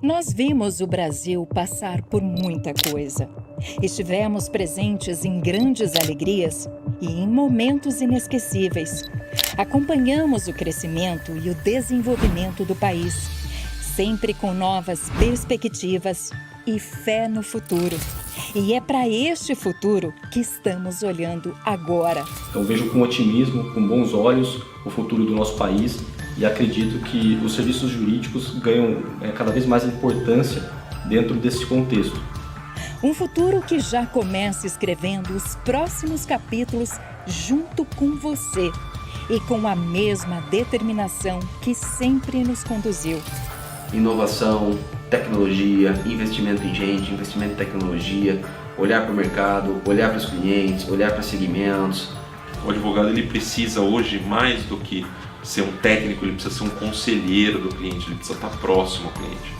Nós vimos o Brasil passar por muita coisa. Estivemos presentes em grandes alegrias e em momentos inesquecíveis. Acompanhamos o crescimento e o desenvolvimento do país, sempre com novas perspectivas e fé no futuro. E é para este futuro que estamos olhando agora. Então vejo com otimismo, com bons olhos, o futuro do nosso país e acredito que os serviços jurídicos ganham cada vez mais importância dentro desse contexto. Um futuro que já começa escrevendo os próximos capítulos junto com você e com a mesma determinação que sempre nos conduziu. Inovação, tecnologia, investimento em gente, investimento em tecnologia, olhar para o mercado, olhar para os clientes, olhar para segmentos. O advogado ele precisa hoje, mais do que ser um técnico, ele precisa ser um conselheiro do cliente, ele precisa estar próximo ao cliente.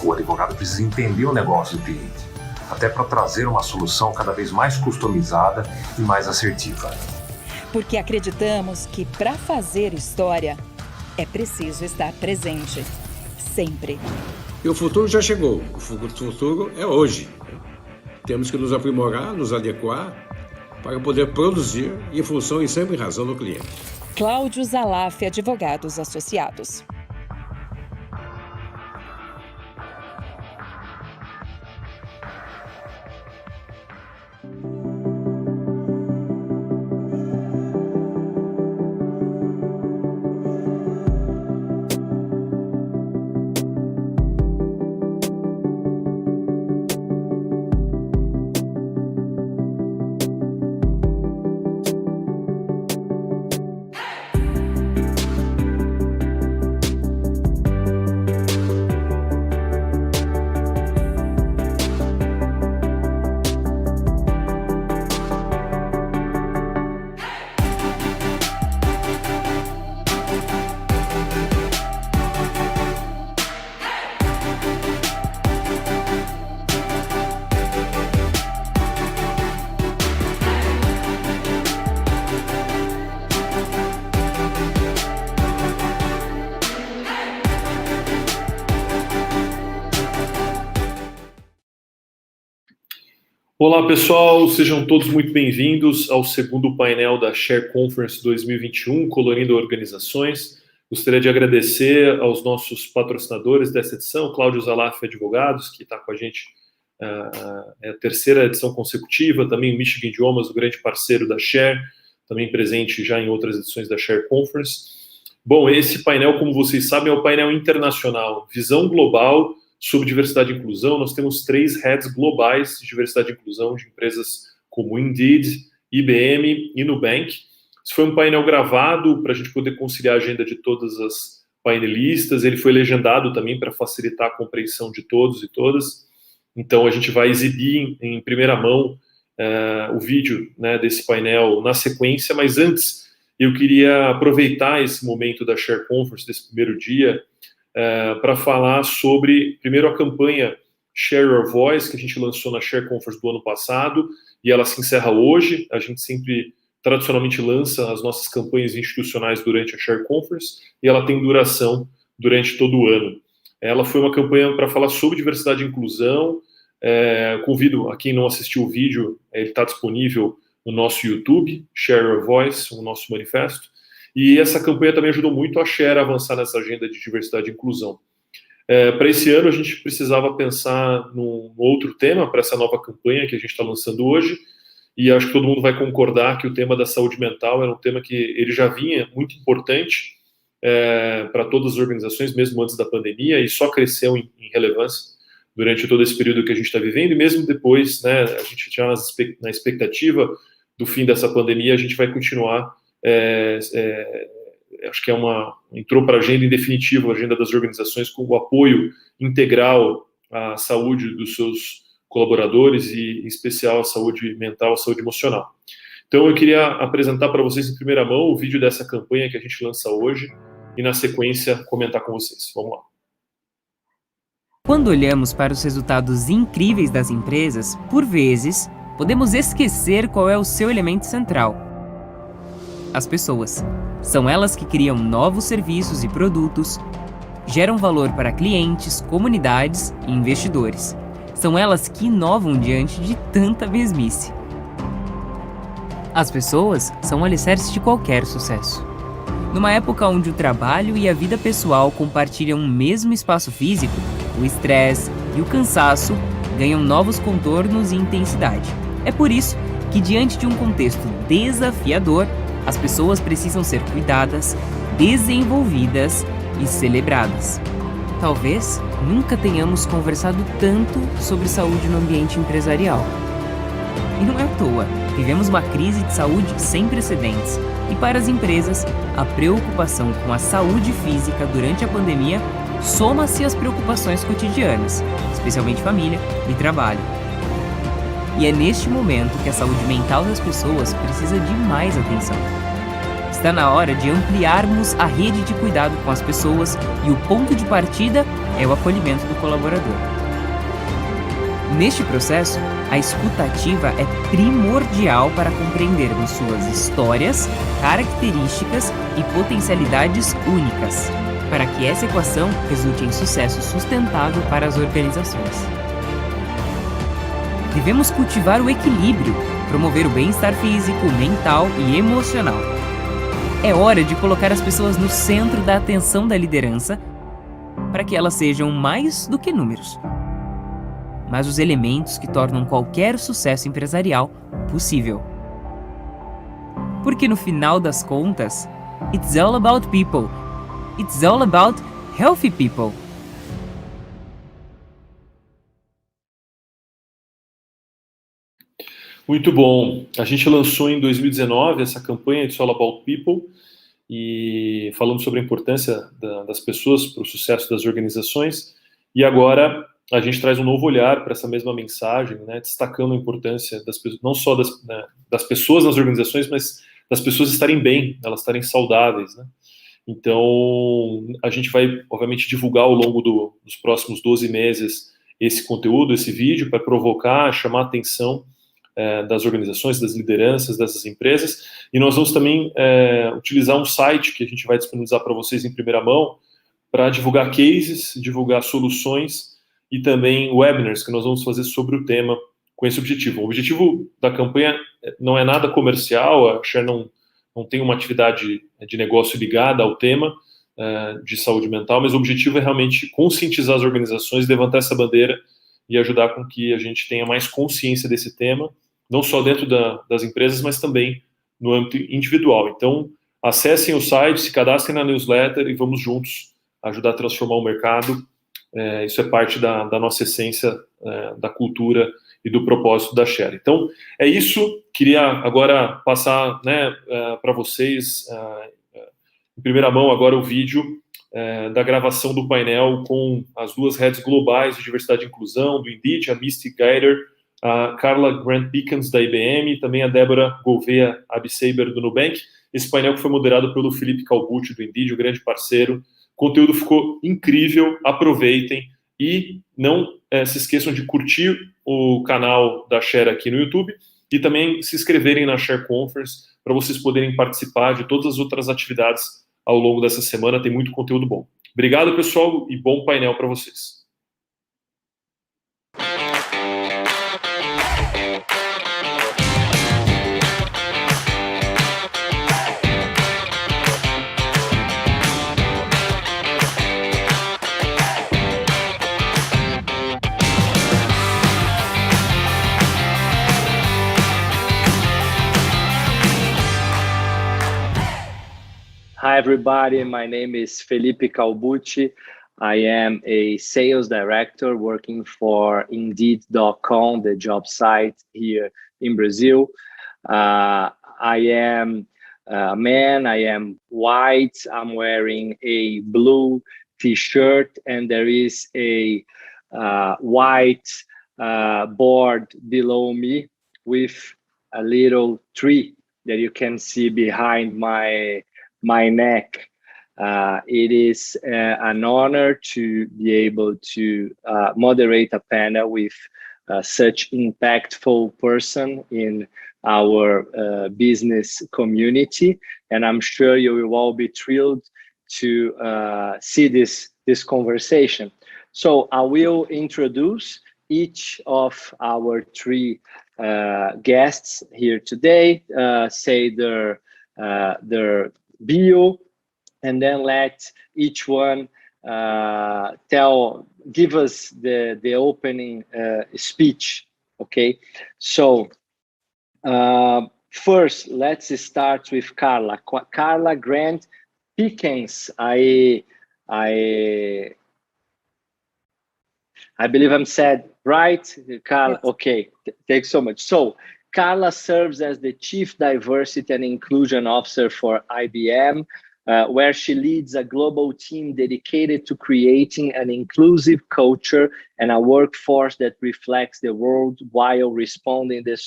O advogado precisa entender o negócio do cliente, até para trazer uma solução cada vez mais customizada e mais assertiva. Porque acreditamos que para fazer história é preciso estar presente, sempre. E o futuro já chegou, o futuro é hoje. Temos que nos aprimorar, nos adequar para poder produzir em função e sempre em razão do cliente. Cláudio Zalaf, Advogados Associados. Olá pessoal, sejam todos muito bem-vindos ao segundo painel da Share Conference 2021, Colorindo Organizações. Gostaria de agradecer aos nossos patrocinadores dessa edição, Cláudio Zalaf Advogados, que está com a gente, é a terceira edição consecutiva, também o Misty Idiomas, o grande parceiro da Share, também presente já em outras edições da Share Conference. Bom, esse painel, como vocês sabem, é o painel internacional, Visão Global, sobre Diversidade e Inclusão. Nós temos 3 heads globais de diversidade e inclusão de empresas como Indeed, IBM e Nubank. Esse foi um painel gravado para a gente poder conciliar a agenda de todas as painelistas. Ele foi legendado também para facilitar a compreensão de todos e todas. Então, a gente vai exibir em primeira mão o vídeo, né, desse painel na sequência, mas antes eu queria aproveitar esse momento da Share Conference, desse primeiro dia, para falar sobre, primeiro, a campanha Share Your Voice, que a gente lançou na Share Conference do ano passado, e ela se encerra hoje. A gente sempre, tradicionalmente, lança as nossas campanhas institucionais durante a Share Conference, e ela tem duração durante todo o ano. Ela foi uma campanha para falar sobre diversidade e inclusão. Convido a quem não assistiu o vídeo, ele está disponível no nosso YouTube, Share Your Voice, o nosso manifesto. E essa campanha também ajudou muito a Share a avançar nessa agenda de diversidade e inclusão. Para esse ano, a gente precisava pensar num outro tema para essa nova campanha que a gente está lançando hoje, e acho que todo mundo vai concordar que o tema da saúde mental era um tema que ele já vinha muito importante para todas as organizações, mesmo antes da pandemia, e só cresceu em relevância durante todo esse período que a gente está vivendo, e mesmo depois, né, a gente já na expectativa do fim dessa pandemia, a gente vai continuar. Acho que entrou para a agenda em definitivo, a agenda das organizações, com o apoio integral à saúde dos seus colaboradores e, em especial, à saúde mental, à saúde emocional. Então, eu queria apresentar para vocês em primeira mão o vídeo dessa campanha que a gente lança hoje e, na sequência, comentar com vocês. Vamos lá. Quando olhamos para os resultados incríveis das empresas, por vezes, podemos esquecer qual é o seu elemento central: as pessoas. São elas que criam novos serviços e produtos, geram valor para clientes, comunidades e investidores. São elas que inovam diante de tanta mesmice. As pessoas são o alicerce de qualquer sucesso. Numa época onde o trabalho e a vida pessoal compartilham o mesmo espaço físico, o estresse e o cansaço ganham novos contornos e intensidade. É por isso que, diante de um contexto desafiador, as pessoas precisam ser cuidadas, desenvolvidas e celebradas. Talvez nunca tenhamos conversado tanto sobre saúde no ambiente empresarial. E não é à toa, vivemos uma crise de saúde sem precedentes. E para as empresas, a preocupação com a saúde física durante a pandemia soma-se às preocupações cotidianas, especialmente família e trabalho. E é neste momento que a saúde mental das pessoas precisa de mais atenção. Está na hora de ampliarmos a rede de cuidado com as pessoas e o ponto de partida é o acolhimento do colaborador. Neste processo, a escuta ativa é primordial para compreendermos suas histórias, características e potencialidades únicas, para que essa equação resulte em sucesso sustentável para as organizações. Devemos cultivar o equilíbrio, promover o bem-estar físico, mental e emocional. É hora de colocar as pessoas no centro da atenção da liderança para que elas sejam mais do que números, mas os elementos que tornam qualquer sucesso empresarial possível. Porque no final das contas, it's all about people. It's all about healthy people. Muito bom. A gente lançou em 2019 essa campanha It's All About People e falando sobre a importância das pessoas para o sucesso das organizações. E agora a gente traz um novo olhar para essa mesma mensagem, né, destacando a importância não só das pessoas nas organizações, mas das pessoas estarem bem, elas estarem saudáveis, né? Então, a gente vai, obviamente, divulgar ao longo dos próximos 12 meses esse conteúdo, esse vídeo, para provocar, chamar a atenção das organizações, das lideranças, dessas empresas. E nós vamos também utilizar um site que a gente vai disponibilizar para vocês em primeira mão, para divulgar cases, divulgar soluções e também webinars que nós vamos fazer sobre o tema com esse objetivo. O objetivo da campanha não é nada comercial, a Share não tem uma atividade de negócio ligada ao tema de saúde mental, mas o objetivo é realmente conscientizar as organizações, levantar essa bandeira e ajudar com que a gente tenha mais consciência desse tema, não só dentro das empresas, mas também no âmbito individual. Então, acessem o site, se cadastrem na newsletter e vamos juntos ajudar a transformar o mercado. Isso é parte da nossa essência, da cultura e do propósito da Share. Então, é isso. Queria agora passar, né, para vocês, em primeira mão, agora o vídeo da gravação do painel com as duas heads globais de diversidade e inclusão, do Indeed, a Misty Gaither, a Carla Grant-Pickens, da IBM, e também a Deborah Gouveia, Abi-Saber, do Nubank. Esse painel que foi moderado pelo Felipe Calbucci, do Indeed, um grande parceiro. O conteúdo ficou incrível, aproveitem e não se esqueçam de curtir o canal da Share aqui no YouTube e também se inscreverem na Share Conference para vocês poderem participar de todas as outras atividades ao longo dessa semana. Tem muito conteúdo bom. Obrigado, pessoal, e bom painel para vocês. Hi, everybody. My name is Felipe Calbucci. I am a sales director working for Indeed.com, the job site here in Brazil. I am a man. I am white. I'm wearing a blue T-shirt, and there is a white board below me with a little tree that you can see behind my neck. It is an honor to be able to moderate a panel with such impactful person in our business community, and I'm sure you will all be thrilled to see this this conversation. So I will introduce each of our three guests here today, say their bio, and then let each one give us the opening speech. Okay, so first let's start with Carla. Carla Grant-Pickens. I believe I'm said right, Carla. Yes. Okay, thanks so much. So Carla serves as the Chief Diversity and Inclusion Officer for IBM, where she leads a global team dedicated to creating an inclusive culture and a workforce that reflects the world while responding to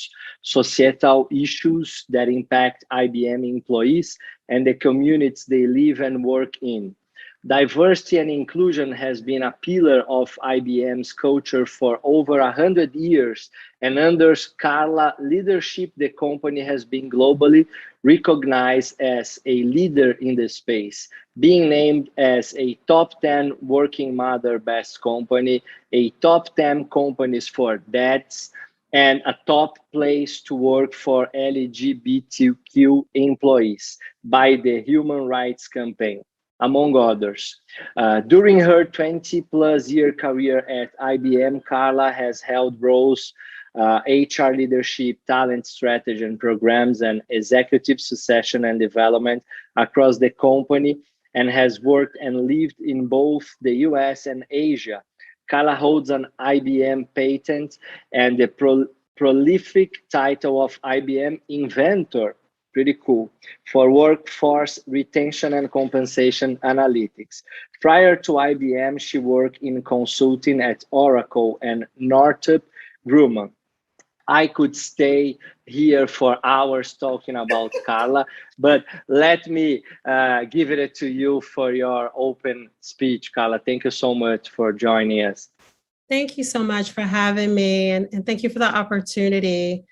societal issues that impact IBM employees and the communities they live and work in. Diversity and inclusion has been a pillar of IBM's culture for over 100 years, and under Carla's leadership, the company has been globally recognized as a leader in the space, being named as a top 10 working mother best company, a top 10 companies for dads, and a top place to work for LGBTQ employees by the Human Rights Campaign, among others. During her 20-plus year career at IBM, Carla has held roles, HR leadership, talent strategy and programs, and executive succession and development across the company, and has worked and lived in both the US and Asia. Carla holds an IBM patent and the prolific title of IBM Inventor, pretty cool, for workforce retention and compensation analytics. Prior to IBM, she worked in consulting at Oracle and Northrop Grumman. I could stay here for hours talking about Carla, but let me give it to you for your open speech, Carla. Thank you so much for joining us. Thank you so much for having me, and thank you for the opportunity.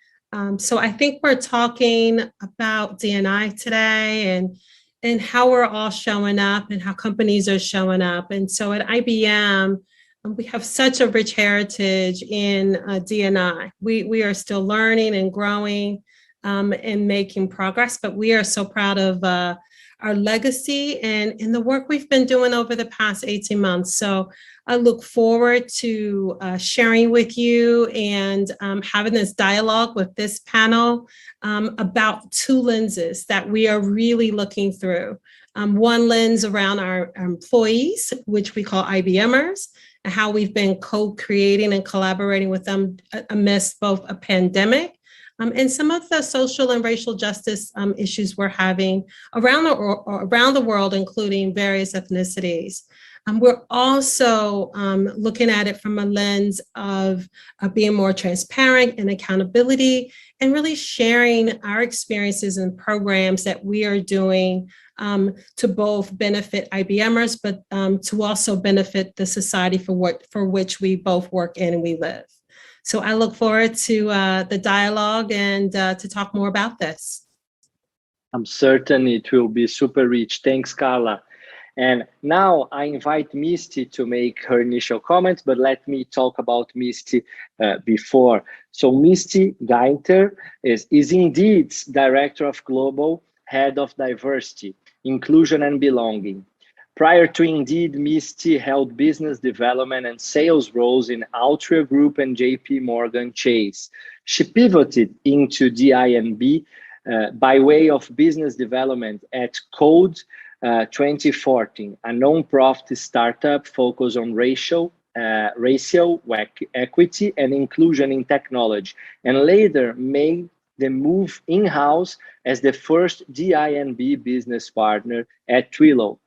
So I think we're talking about D&I today and how we're all showing up and how companies are showing up. And so at IBM, we have such a rich heritage in D&I. We are still learning and growing and making progress, but we are so proud of our legacy and the work we've been doing over the past 18 months. So I look forward to sharing with you and having this dialogue with this panel about two lenses that we are really looking through. One lens around our employees, which we call IBMers, and how we've been co-creating and collaborating with them amidst both a pandemic and some of the social and racial justice issues we're having around the world, including various ethnicities. We're also looking at it from a lens of being more transparent and accountability and really sharing our experiences and programs that we are doing to both benefit IBMers, but to also benefit the society for which we both work in and we live. So I look forward to the dialogue and to talk more about this. I'm certain it will be super rich. Thanks, Carla. And now I invite Misty to make her initial comments, but let me talk about Misty before. So Misty Gaither is Indeed's Director of Global Head of Diversity, Inclusion and Belonging. Prior to Indeed, Misty held business development and sales roles in Altria Group and JP Morgan Chase. She pivoted into DINB by way of business development at Code 2014, a non-profit startup focused on racial equity and inclusion in technology, and later made the move in-house as the first DINB business partner at Twilio.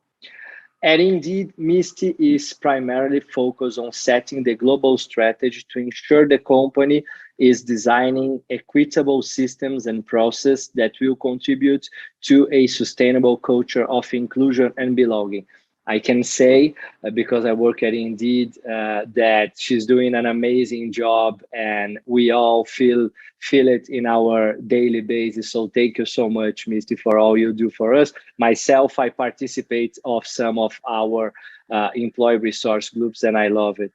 And indeed, Misty is primarily focused on setting the global strategy to ensure the company is designing equitable systems and processes that will contribute to a sustainable culture of inclusion and belonging. I can say, because I work at Indeed, that she's doing an amazing job and we all feel it in our daily basis. So thank you so much, Misty, for all you do for us. Myself, I participate of some of our employee resource groups, and I love it.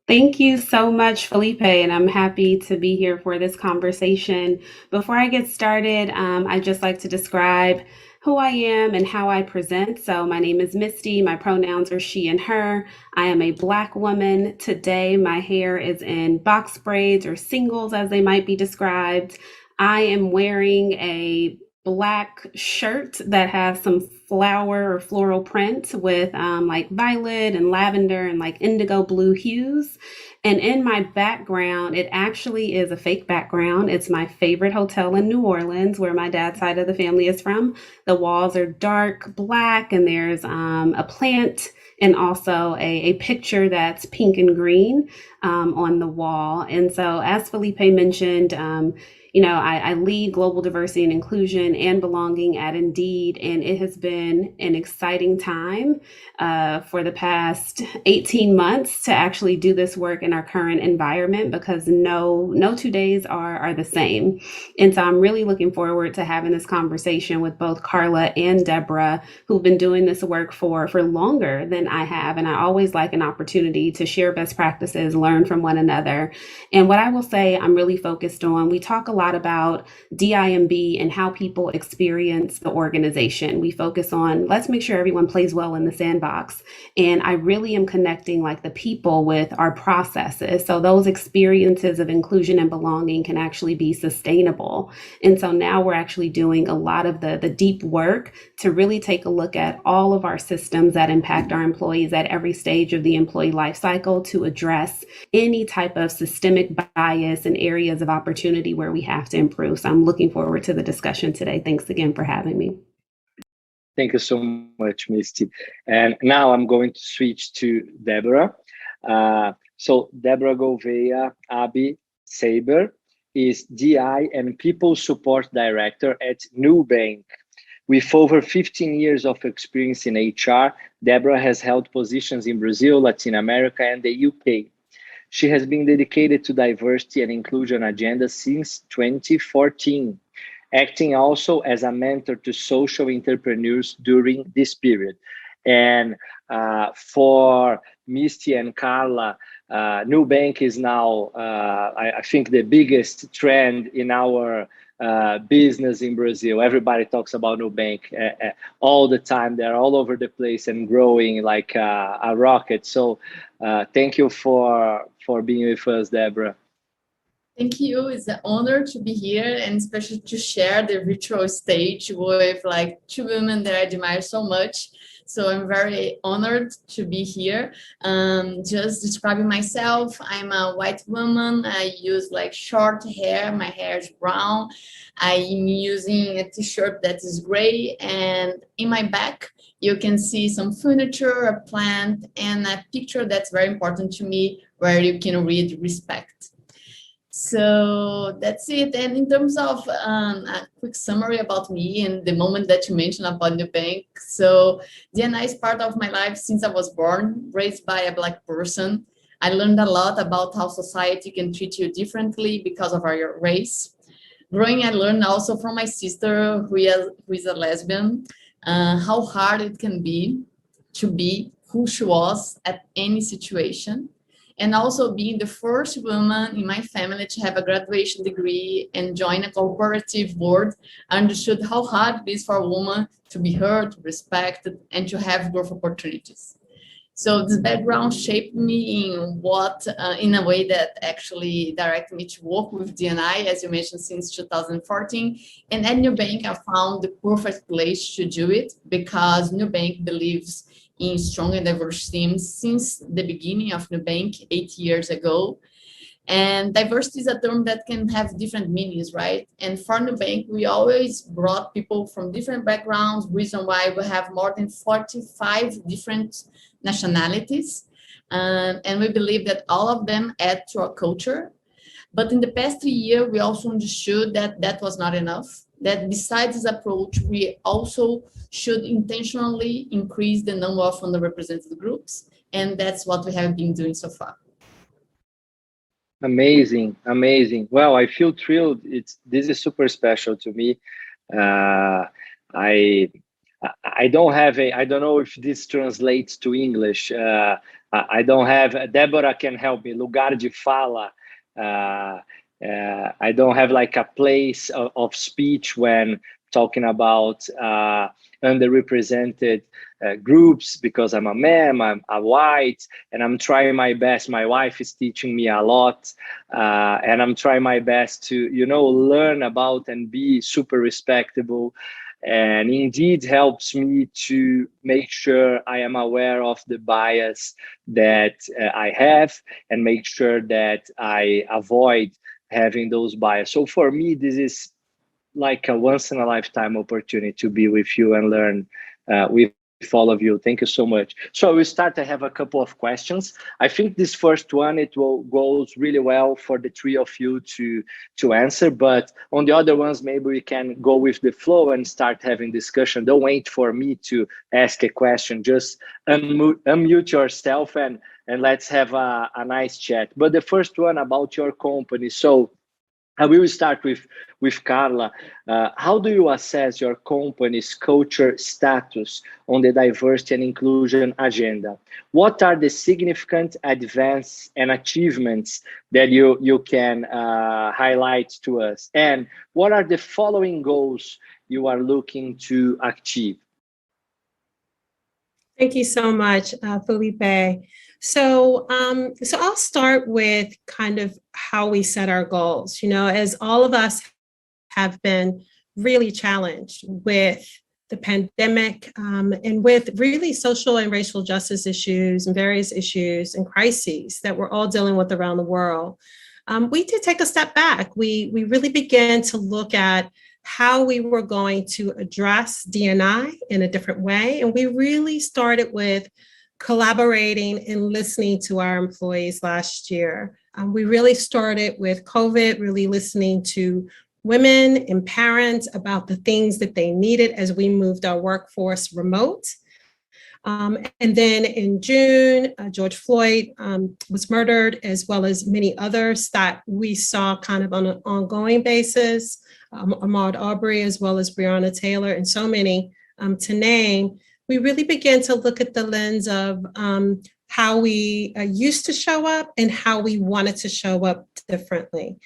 Thank you so much, Felipe, and I'm happy to be here for this conversation. Before I get started, I'd just like to describe who I am and how I present. So my name is Misty. My pronouns are she and her. I am a Black woman. Today, my hair is in box braids or singles, as they might be described. I am wearing a Black shirt that has some flower or floral print with like violet and lavender and like indigo blue hues. And in my background, it actually is a fake background. It's my favorite hotel in New Orleans, where my dad's side of the family is from. The walls are dark black, and there's a plant and also a picture that's pink and green on the wall. And so, as Felipe mentioned, I lead global diversity and inclusion and belonging at Indeed, and it has been an exciting time for the past 18 months to actually do this work in our current environment, because no 2 days are the same. And so I'm really looking forward to having this conversation with both Carla and Deborah, who've been doing this work for longer than I have. And I always like an opportunity to share best practices, learn from one another. And what I will say I'm really focused on, we talk a lot about DIMB and how people experience the organization. We focus on, let's make sure everyone plays well in the sandbox. And I really am connecting like the people with our processes. So those experiences of inclusion and belonging can actually be sustainable. And so now we're actually doing a lot of the deep work to really take a look at all of our systems that impact our employees at every stage of the employee life cycle to address any type of systemic bias and areas of opportunity where we have to improve. So I'm looking forward to the discussion today. Thanks again for having me. Thank you so much, Misty. And now I'm going to switch to Deborah. So Deborah Gouveia Abi-Saber is DI and People Support Director at Nubank. With over 15 years of experience in HR, Deborah has held positions in Brazil, Latin America, and the UK. She has been dedicated to diversity and inclusion agenda since 2014, acting also as a mentor to social entrepreneurs during this period. And for Misty and Carla, Nubank is now, I think, the biggest trend in our business in Brazil. Everybody talks about Nubank all the time. They're all over the place and growing like a rocket. So thank you for being with us, Deborah. Thank you. It's an honor to be here, and especially to share the virtual stage with like two women that I admire so much. So I'm very honored to be here. Just describing myself, I'm a white woman. I use like short hair. My hair is brown. I'm using a t-shirt that is gray, and in my back, you can see some furniture, a plant, and a picture that's very important to me, where you can read respect. So that's it. And in terms of a quick summary about me and the moment that you mentioned about Nubank. So D&I is part of my life since I was born, raised by a Black person. I learned a lot about how society can treat you differently because of your race. Growing, I learned also from my sister, who is a lesbian, how hard it can be to be who she was at any situation. And also being the first woman in my family to have a graduation degree and join a cooperative board, I understood how hard it is for a woman to be heard, respected, and to have growth opportunities. So this background shaped me in a way that actually directed me to work with D&I, as you mentioned, since 2014. And at Nubank, I found the perfect place to do it, because Nubank believes in strong and diverse teams since the beginning of Nubank 8 years ago. And diversity is a term that can have different meanings, right? And for Nubank, we always brought people from different backgrounds, reason why we have more than 45 different nationalities. And we believe that all of them add to our culture. But in the past 3 years, we also understood that that was not enough, that besides this approach, we also should intentionally increase the number of underrepresented groups. And that's what we have been doing so far. Amazing, amazing. Well, I feel thrilled. This is super special to me. I I don't know if this translates to English. I don't have, Deborah can help me, lugar de fala. I don't have like a place of speech when talking about underrepresented groups, because I'm a man, I'm a white, and I'm trying my best. My wife is teaching me a lot, and I'm trying my best to, learn about and be super respectable. And Indeed helps me to make sure I am aware of the bias that I have and make sure that I avoid having those bias. So for me, this is like a once in a lifetime opportunity to be with you and learn with all of you. Thank you so much. So we start. I have a couple of questions. I think this first one, goes really well for the three of you to answer, but on the other ones, maybe we can go with the flow and start having discussion. Don't wait for me to ask a question. Just unmute yourself and let's have a nice chat. But the first one about your company. So we will start with Carla. How do you assess your company's culture status on the diversity and inclusion agenda? What are the significant advances and achievements that you can highlight to us? And what are the following goals you are looking to achieve? Thank you so much, Felipe. So I'll start with kind of how we set our goals. As all of us have been really challenged with the pandemic and with really social and racial justice issues and various issues and crises that we're all dealing with around the world, we did take a step back. We really began to look at how we were going to address D&I in a different way. And we really started with collaborating and listening to our employees last year. We really started with COVID, really listening to women and parents about the things that they needed as we moved our workforce remote. And then in June, George Floyd was murdered, as well as many others that we saw kind of on an ongoing basis. Ahmaud Arbery, as well as Breonna Taylor, and so many to name. We really began to look at the lens of how we used to show up and how we wanted to show up differently.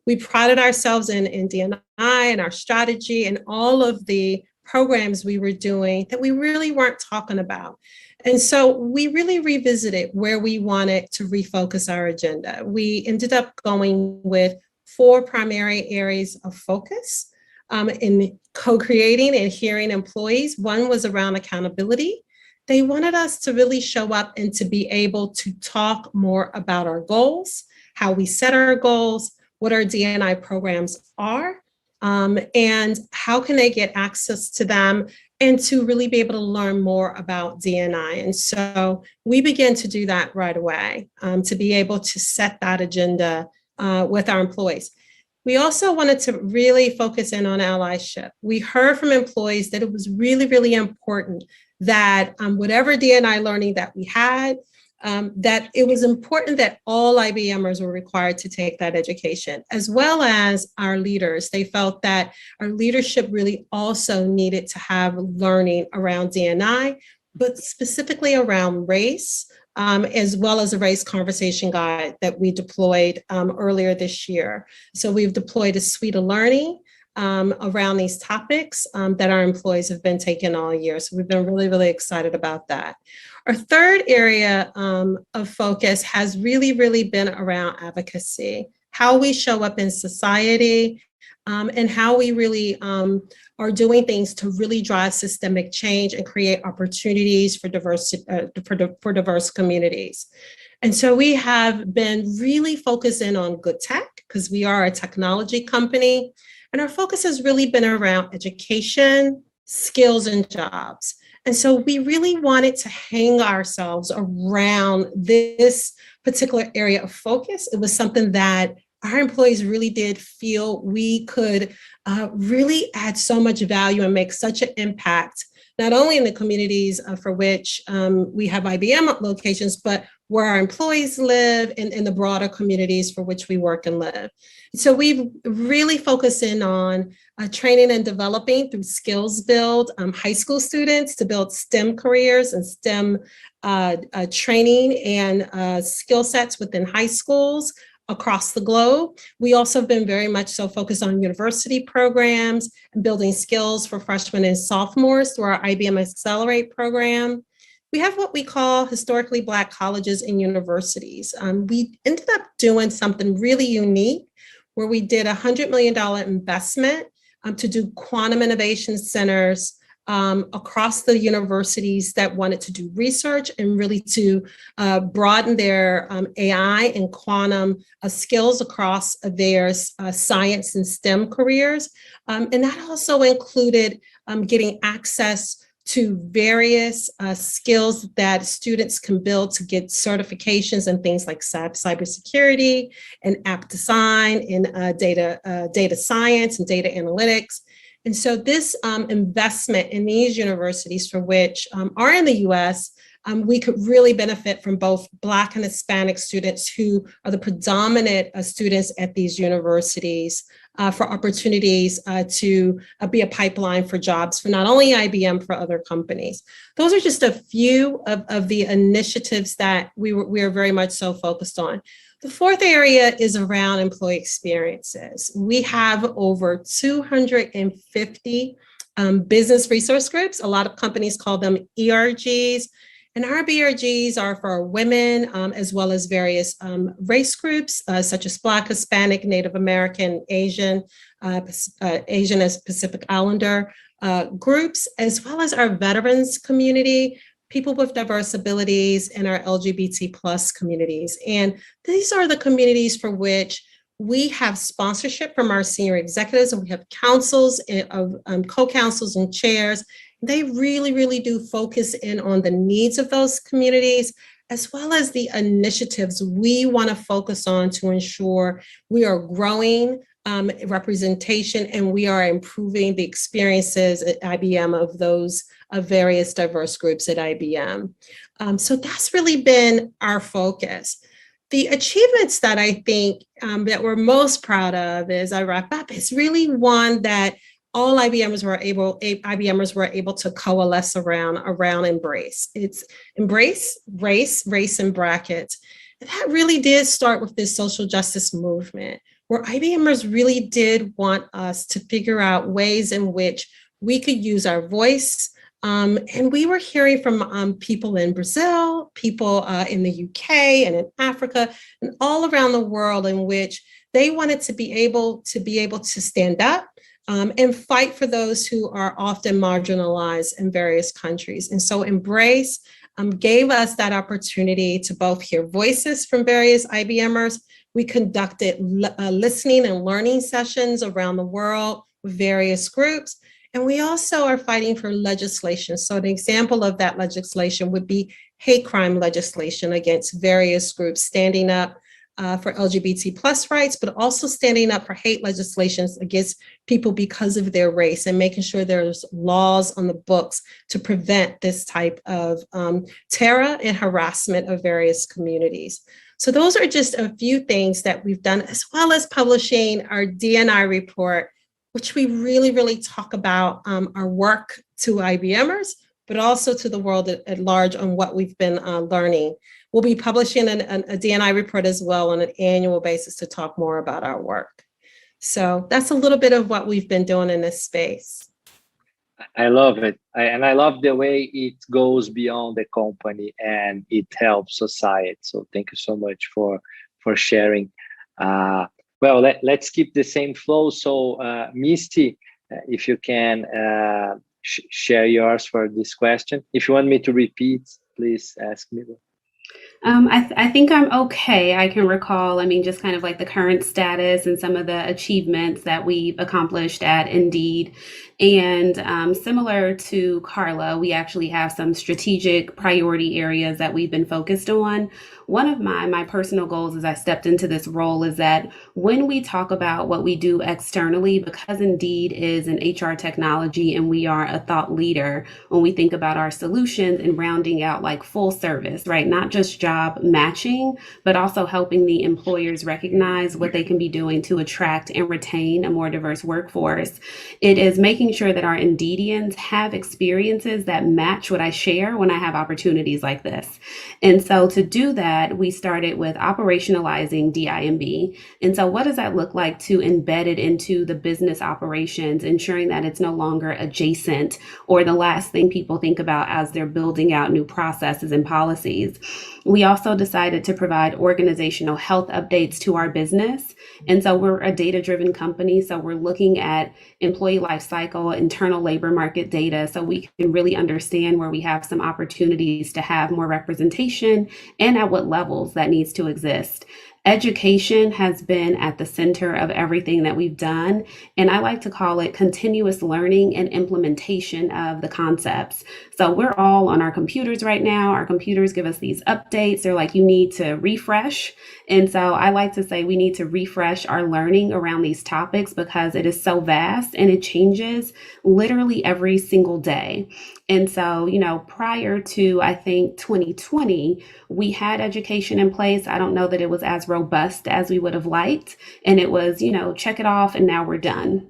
We prided ourselves in D&I and our strategy and all of the programs we were doing that we really weren't talking about. And so we really revisited where we wanted to refocus our agenda. We ended up going with 4 primary areas of focus in co-creating and hearing employees. One was around accountability. They wanted us to really show up and to be able to talk more about our goals, how we set our goals, what our D&I programs are, and how can they get access to them, and to really be able to learn more about D&I. And so we began to do that right away, to be able to set that agenda with our employees. We also wanted to really focus in on allyship. We heard from employees that it was really, really important that whatever D&I learning that we had, that it was important that all IBMers were required to take that education, as well as our leaders. They felt that our leadership really also needed to have learning around D&I, but specifically around race, as well as a race conversation guide that we deployed earlier this year. So we've deployed a suite of learning around these topics that our employees have been taking all year. So we've been really, really excited about that. Our third area of focus has really, really been around advocacy, how we show up in society, and how we really are doing things to really drive systemic change and create opportunities for diverse communities. And so we have been really focusing on good tech, because we are a technology company, and our focus has really been around education, skills, and jobs. And so we really wanted to hang ourselves around this particular area of focus. It was something that our employees really did feel we could really add so much value and make such an impact not only in the communities for which we have IBM locations, but where our employees live and in the broader communities for which we work and live. So we've really focused in on training and developing through Skills Build high school students to build STEM careers and STEM training and skill sets within high schools across the globe. We also have been very much so focused on university programs and building skills for freshmen and sophomores through our IBM Accelerate program. We have what we call historically Black colleges and universities. We ended up doing something really unique where we did a $100 million investment to do quantum innovation centers across the universities that wanted to do research and really to broaden their AI and quantum skills across their science and STEM careers. And that also included getting access to various skills that students can build to get certifications and things like cybersecurity and app design and data science and data analytics. And so this investment in these universities for which are in the US, we could really benefit from both Black and Hispanic students who are the predominant students at these universities for opportunities to be a pipeline for jobs for not only IBM, for other companies. Those are just a few of the initiatives that we are very much so focused on. The fourth area is around employee experiences. We have over 250 business resource groups. A lot of companies call them ERGs. And our BRGs are for women as well as various race groups such as Black, Hispanic, Native American, Asian, Asian as Pacific Islander groups, as well as our veterans community, people with diverse abilities, and our LGBT plus communities. And these are the communities for which we have sponsorship from our senior executives, and we have councils of co-councils and chairs. They really, really do focus in on the needs of those communities, as well as the initiatives we want to focus on to ensure we are growing representation and we are improving the experiences at IBM of those various diverse groups at IBM. So that's really been our focus. The achievements that I think that we're most proud of, as I wrap up, is really one that all IBMers were able to coalesce around embrace. It's embrace race in brackets. And that really did start with this social justice movement, where IBMers really did want us to figure out ways in which we could use our voice. And we were hearing from people in Brazil, people in the UK and in Africa, and all around the world, in which they wanted to be able to stand up and fight for those who are often marginalized in various countries. And so Embrace gave us that opportunity to both hear voices from various IBMers. We conducted listening and learning sessions around the world with various groups. And we also are fighting for legislation. So an example of that legislation would be hate crime legislation against various groups, standing up for LGBT plus rights, but also standing up for hate legislations against people because of their race, and making sure there's laws on the books to prevent this type of terror and harassment of various communities. So those are just a few things that we've done, as well as publishing our D&I report, which we really, really talk about our work to IBMers, but also to the world at large on what we've been learning. We'll be publishing a D&I report as well on an annual basis to talk more about our work. So that's a little bit of what we've been doing in this space. I love it. And I love the way it goes beyond the company and it helps society. So thank you so much for sharing. Well, let's keep the same flow. So Misty, if you can share yours for this question. If you want me to repeat, please ask me. I think I'm okay. I can recall, just kind of like the current status and some of the achievements that we've accomplished at Indeed. And similar to Carla, we actually have some strategic priority areas that we've been focused on. One of my personal goals as I stepped into this role is that when we talk about what we do externally, because Indeed is an HR technology and we are a thought leader, when we think about our solutions and rounding out like full service, right? Not just job matching, but also helping the employers recognize what they can be doing to attract and retain a more diverse workforce. It is making sure that our Indeedians have experiences that match what I share when I have opportunities like this. And so to do that, we started with operationalizing DIMB. And so what does that look like to embed it into the business operations, ensuring that it's no longer adjacent or the last thing people think about as they're building out new processes and policies? We also decided to provide organizational health updates to our business. And so we're a data-driven company. So we're looking at employee life cycle, internal labor market data, so we can really understand where we have some opportunities to have more representation and at what levels that needs to exist. Education has been at the center of everything that we've done, and I like to call it continuous learning and implementation of the concepts. So we're all on our computers right now. Our computers give us these updates. They're like, you need to refresh. And so I like to say we need to refresh our learning around these topics because it is so vast and it changes literally every single day. And so, prior to, I think, 2020, we had education in place. I don't know that it was as robust as we would have liked. And it was, check it off and now we're done.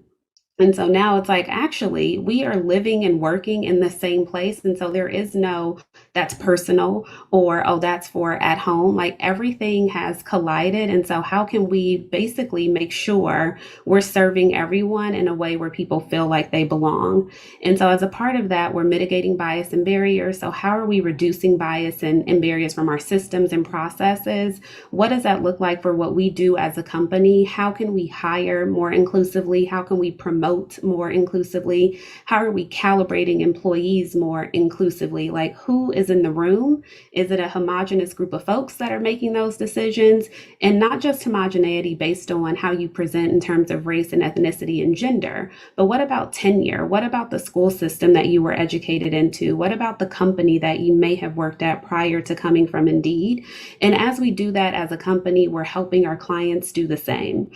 And so now it's like, actually, we are living and working in the same place. And so there is no, that's personal or, oh, that's for at home. Like everything has collided. And so how can we basically make sure we're serving everyone in a way where people feel like they belong? And so as a part of that, we're mitigating bias and barriers. So how are we reducing bias and barriers from our systems and processes? What does that look like for what we do as a company? How can we hire more inclusively? How can we promote more inclusively? How are we calibrating employees more inclusively? Like, who is in the room? Is it a homogenous group of folks that are making those decisions? And not just homogeneity based on how you present in terms of race and ethnicity and gender, but what about tenure? What about the school system that you were educated into? What about the company that you may have worked at prior to coming from Indeed? And as we do that as a company, we're helping our clients do the same.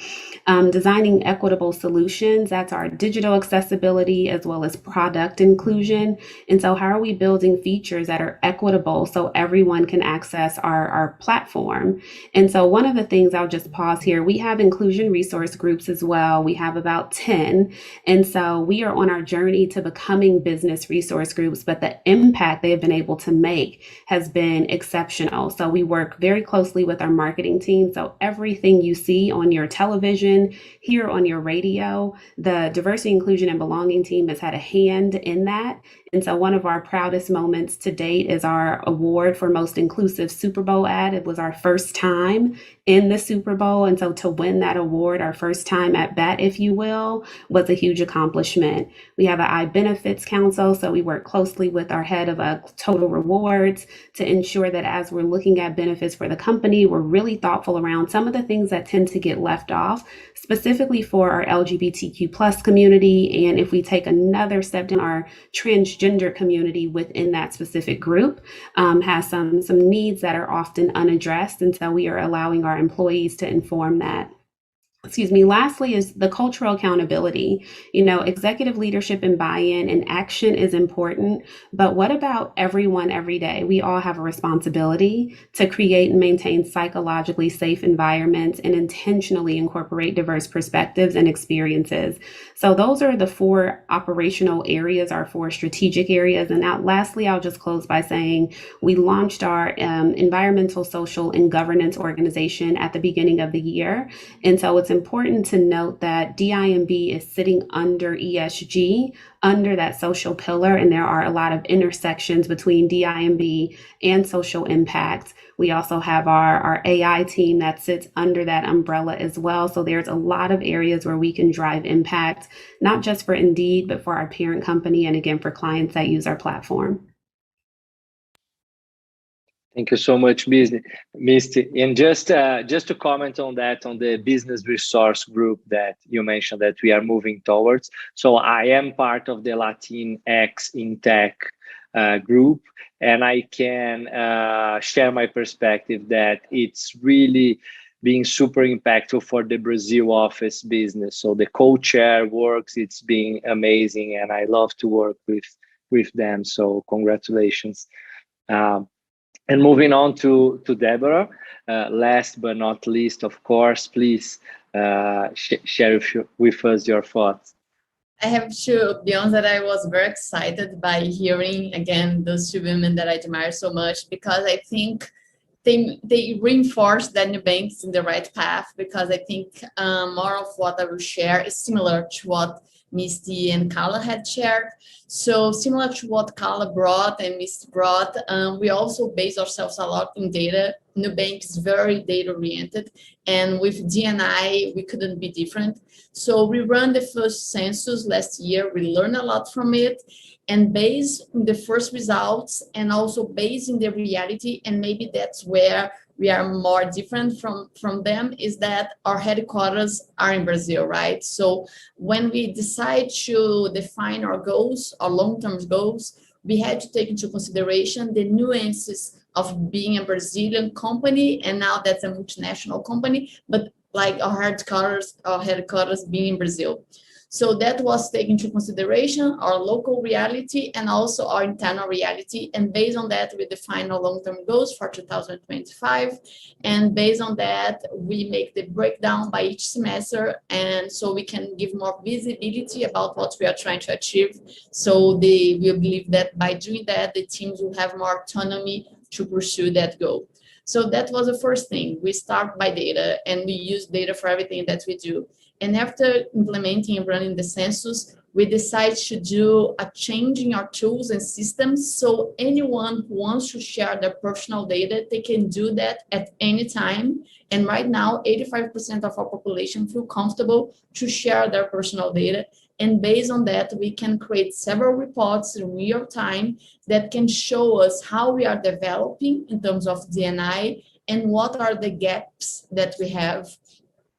Designing equitable solutions, that's our digital accessibility as well as product inclusion. And so how are we building features that are equitable so everyone can access our platform? And so one of the things, I'll just pause here, we have inclusion resource groups as well. We have about 10. And so we are on our journey to becoming business resource groups, but the impact they have been able to make has been exceptional. So we work very closely with our marketing team. So everything you see on your television, here on your radio, the diversity, inclusion, and belonging team has had a hand in that. And so one of our proudest moments to date is our award for most inclusive Super Bowl ad. It was our first time in the Super Bowl. And so to win that award, our first time at bat, if you will, was a huge accomplishment. We have an iBenefits Council. So we work closely with our head of Total Rewards to ensure that as we're looking at benefits for the company, we're really thoughtful around some of the things that tend to get left off, specifically for our LGBTQ plus community. And if we take another step in our transgender community within that specific group, has some needs that are often unaddressed. And so we are allowing our employees to inform that. Lastly is the cultural accountability. Executive leadership and buy-in and action is important, but what about everyone every day? We all have a responsibility to create and maintain psychologically safe environments and intentionally incorporate diverse perspectives and experiences. So those are the 4 operational areas, our 4 strategic areas. And now lastly, I'll just close by saying we launched our environmental, social, and governance organization at the beginning of the year. And so it's important to note that DIMB is sitting under ESG, under that social pillar, and there are a lot of intersections between DIMB and social impact. We also have our AI team that sits under that umbrella as well. So there's a lot of areas where we can drive impact, not just for Indeed, but for our parent company and again, for clients that use our platform. Thank you so much, Misty. And just to comment on that, on the business resource group that you mentioned that we are moving towards. So I am part of the Latinx in Tech group, and I can share my perspective that it's really being super impactful for the Brazil office business. So the co-chair works, it's been amazing, and I love to work with them. So congratulations. And moving on to Deborah, last but not least, of course, please share with us your thoughts. I have to be honest that I was very excited by hearing, again, those two women that I admire so much, because I think they reinforce that Nubank is in the right path, because I think more of what I will share is similar to what Misty and Carla had shared. So similar to what Carla brought and Misty brought, we also base ourselves a lot in data. Nubank is very data oriented, and with D&I, we couldn't be different. So we ran the first census last year. We learned a lot from it, and based on the first results, and also based in the reality, and maybe that's where we are more different from them, is that our headquarters are in Brazil, right? So when we decide to define our goals, our long-term goals, we had to take into consideration the nuances of being a Brazilian company, and now that's a multinational company, but like our headquarters being in Brazil. So that was taken into consideration, our local reality and also our internal reality. And based on that, we define our long-term goals for 2025. And based on that, we make the breakdown by each semester. And so we can give more visibility about what we are trying to achieve. So we believe that by doing that, the teams will have more autonomy to pursue that goal. So that was the first thing. We start by data, and we use data for everything that we do. And after implementing and running the census, we decide to do a change in our tools and systems. So anyone who wants to share their personal data, they can do that at any time. And right now, 85% of our population feel comfortable to share their personal data. And based on that, we can create several reports in real time that can show us how we are developing in terms of D&I and what are the gaps that we have,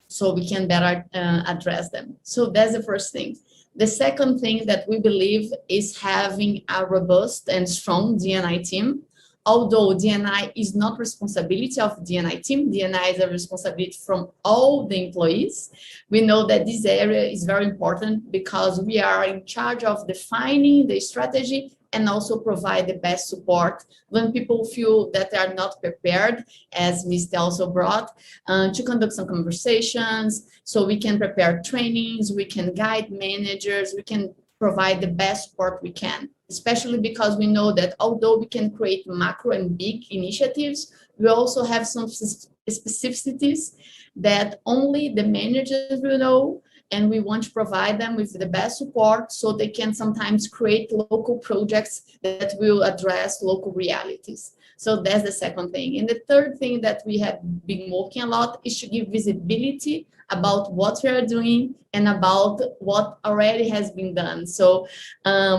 so we can better address them. So that's the first thing. The second thing that we believe is having a robust and strong D&I team. Although D&I is not responsibility of D&I team, D&I is a responsibility from all the employees. We know that this area is very important because we are in charge of defining the strategy and also provide the best support when people feel that they are not prepared, as Misty also brought, to conduct some conversations. So we can prepare trainings, we can guide managers, we can provide the best support we can, especially because we know that although we can create macro and big initiatives, we also have some specificities that only the managers will know, and we want to provide them with the best support so they can sometimes create local projects that will address local realities. So that's the second thing. And the third thing that we have been working a lot is to give visibility about what we are doing and about what already has been done. So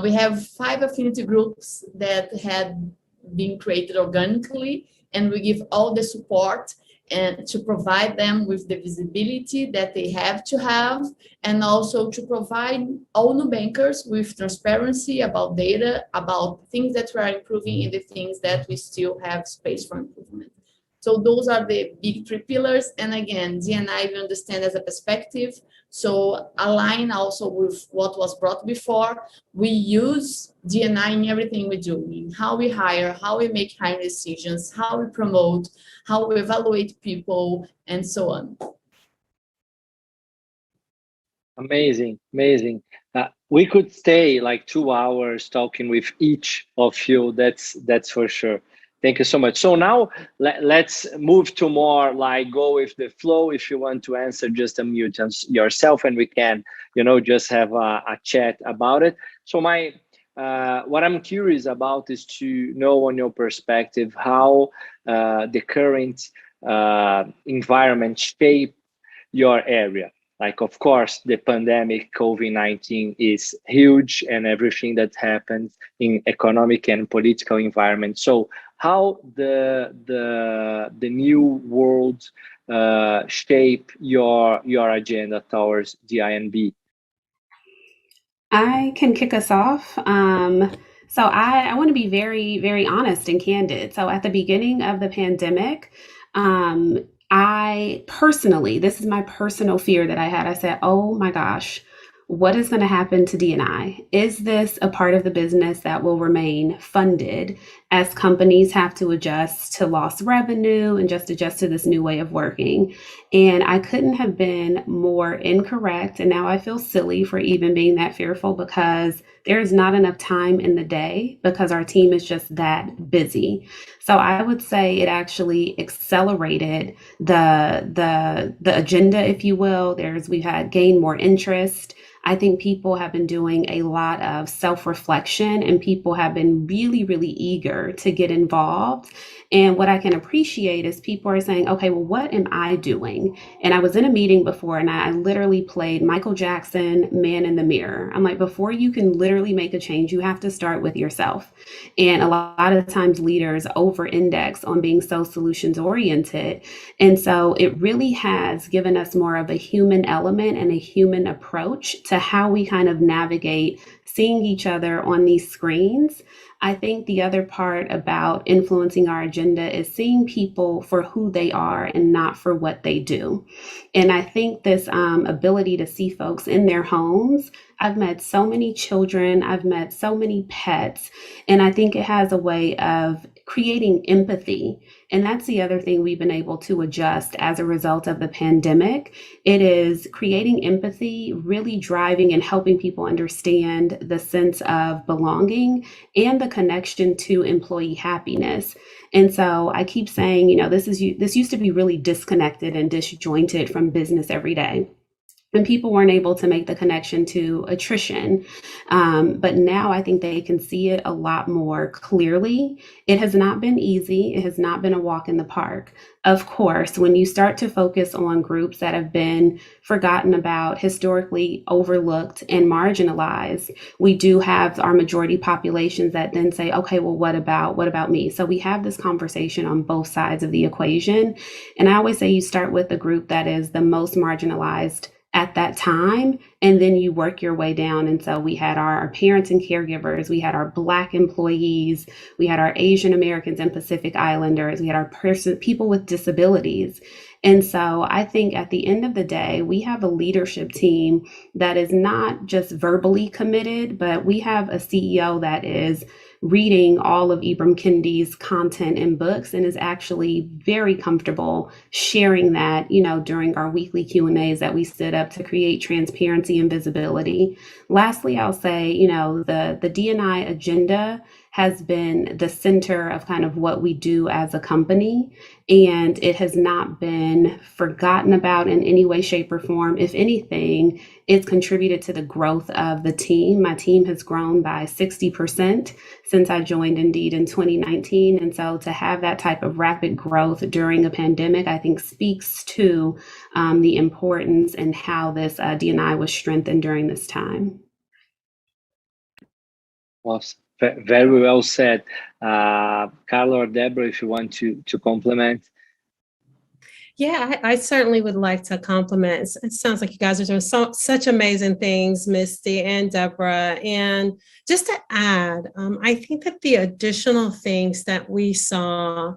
we have 5 affinity groups that had been created organically, and we give all the support and to provide them with the visibility that they have to have, and also to provide all Nubankers with transparency about data, about things that we are improving and the things that we still have space for improvement. So those are the big 3 pillars. And again, D&I we understand as a perspective. So align also with what was brought before. We use D&I in everything we do, in how we hire, how we make hiring decisions, how we promote, how we evaluate people, and so on. Amazing, amazing. We could stay like 2 hours talking with each of you, that's for sure. Thank you so much. So now let's move to more like go with the flow. If you want to answer, just unmute yourself and we can, just have a chat about it. So what I'm curious about is to know on your perspective how the current environment shape your area. Like, of course, the pandemic, COVID-19 is huge, and everything that happens in economic and political environment. So how the new world shape your agenda towards the INB? I can kick us off. So I want to be very, very honest and candid. So at the beginning of the pandemic, I personally, this is my personal fear that I had. I said, oh my gosh, what is going to happen to D&I? Is this a part of the business that will remain funded as companies have to adjust to lost revenue and just adjust to this new way of working? And I couldn't have been more incorrect. And now I feel silly for even being that fearful, because there is not enough time in the day because our team is just that busy. So I would say it actually accelerated the agenda, if you will. We've had gained more interest. I think people have been doing a lot of self-reflection, and people have been really, really eager to get involved. And what I can appreciate is people are saying, okay, well, what am I doing? And I was in a meeting before, and I literally played Michael Jackson, Man in the Mirror. I'm like, before you can literally make a change, you have to start with yourself. And a lot of times leaders over-index on being so solutions-oriented. And so it really has given us more of a human element and a human approach to how we kind of navigate seeing each other on these screens. I think the other part about influencing our agenda is seeing people for who they are and not for what they do. And I think this ability to see folks in their homes, I've met so many children, I've met so many pets, and I think it has a way of creating empathy. And that's the other thing we've been able to adjust as a result of the pandemic. It is creating empathy, really driving and helping people understand the sense of belonging and the connection to employee happiness. And so I keep saying, this used to be really disconnected and disjointed from business every day. And people weren't able to make the connection to attrition. But now I think they can see it a lot more clearly. It has not been easy. It has not been a walk in the park. Of course, when you start to focus on groups that have been forgotten about, historically overlooked and marginalized, we do have our majority populations that then say, okay, well, what about me? So we have this conversation on both sides of the equation. And I always say you start with the group that is the most marginalized at that time, and then you work your way down. And so we had our parents and caregivers, we had our Black employees, we had our Asian Americans and Pacific Islanders, we had our people with disabilities. And so I think at the end of the day, we have a leadership team that is not just verbally committed, but we have a CEO that is reading all of Ibram Kendi's content and books and is actually very comfortable sharing that, during our weekly Q&As that we stood up to create transparency and visibility. Lastly, I'll say, the D&I agenda has been the center of kind of what we do as a company, and it has not been forgotten about in any way, shape, or form. If anything, it's contributed to the growth of the team. My team has grown by 60% since I joined Indeed in 2019. And so to have that type of rapid growth during a pandemic, I think speaks to the importance and how this D&I was strengthened during this time. Awesome. Very well said. Carla or Deborah, if you want to complement. Yeah, I certainly would like to compliment. It sounds like you guys are doing such amazing things, Misty and Deborah. And just to add, I think that the additional things that we saw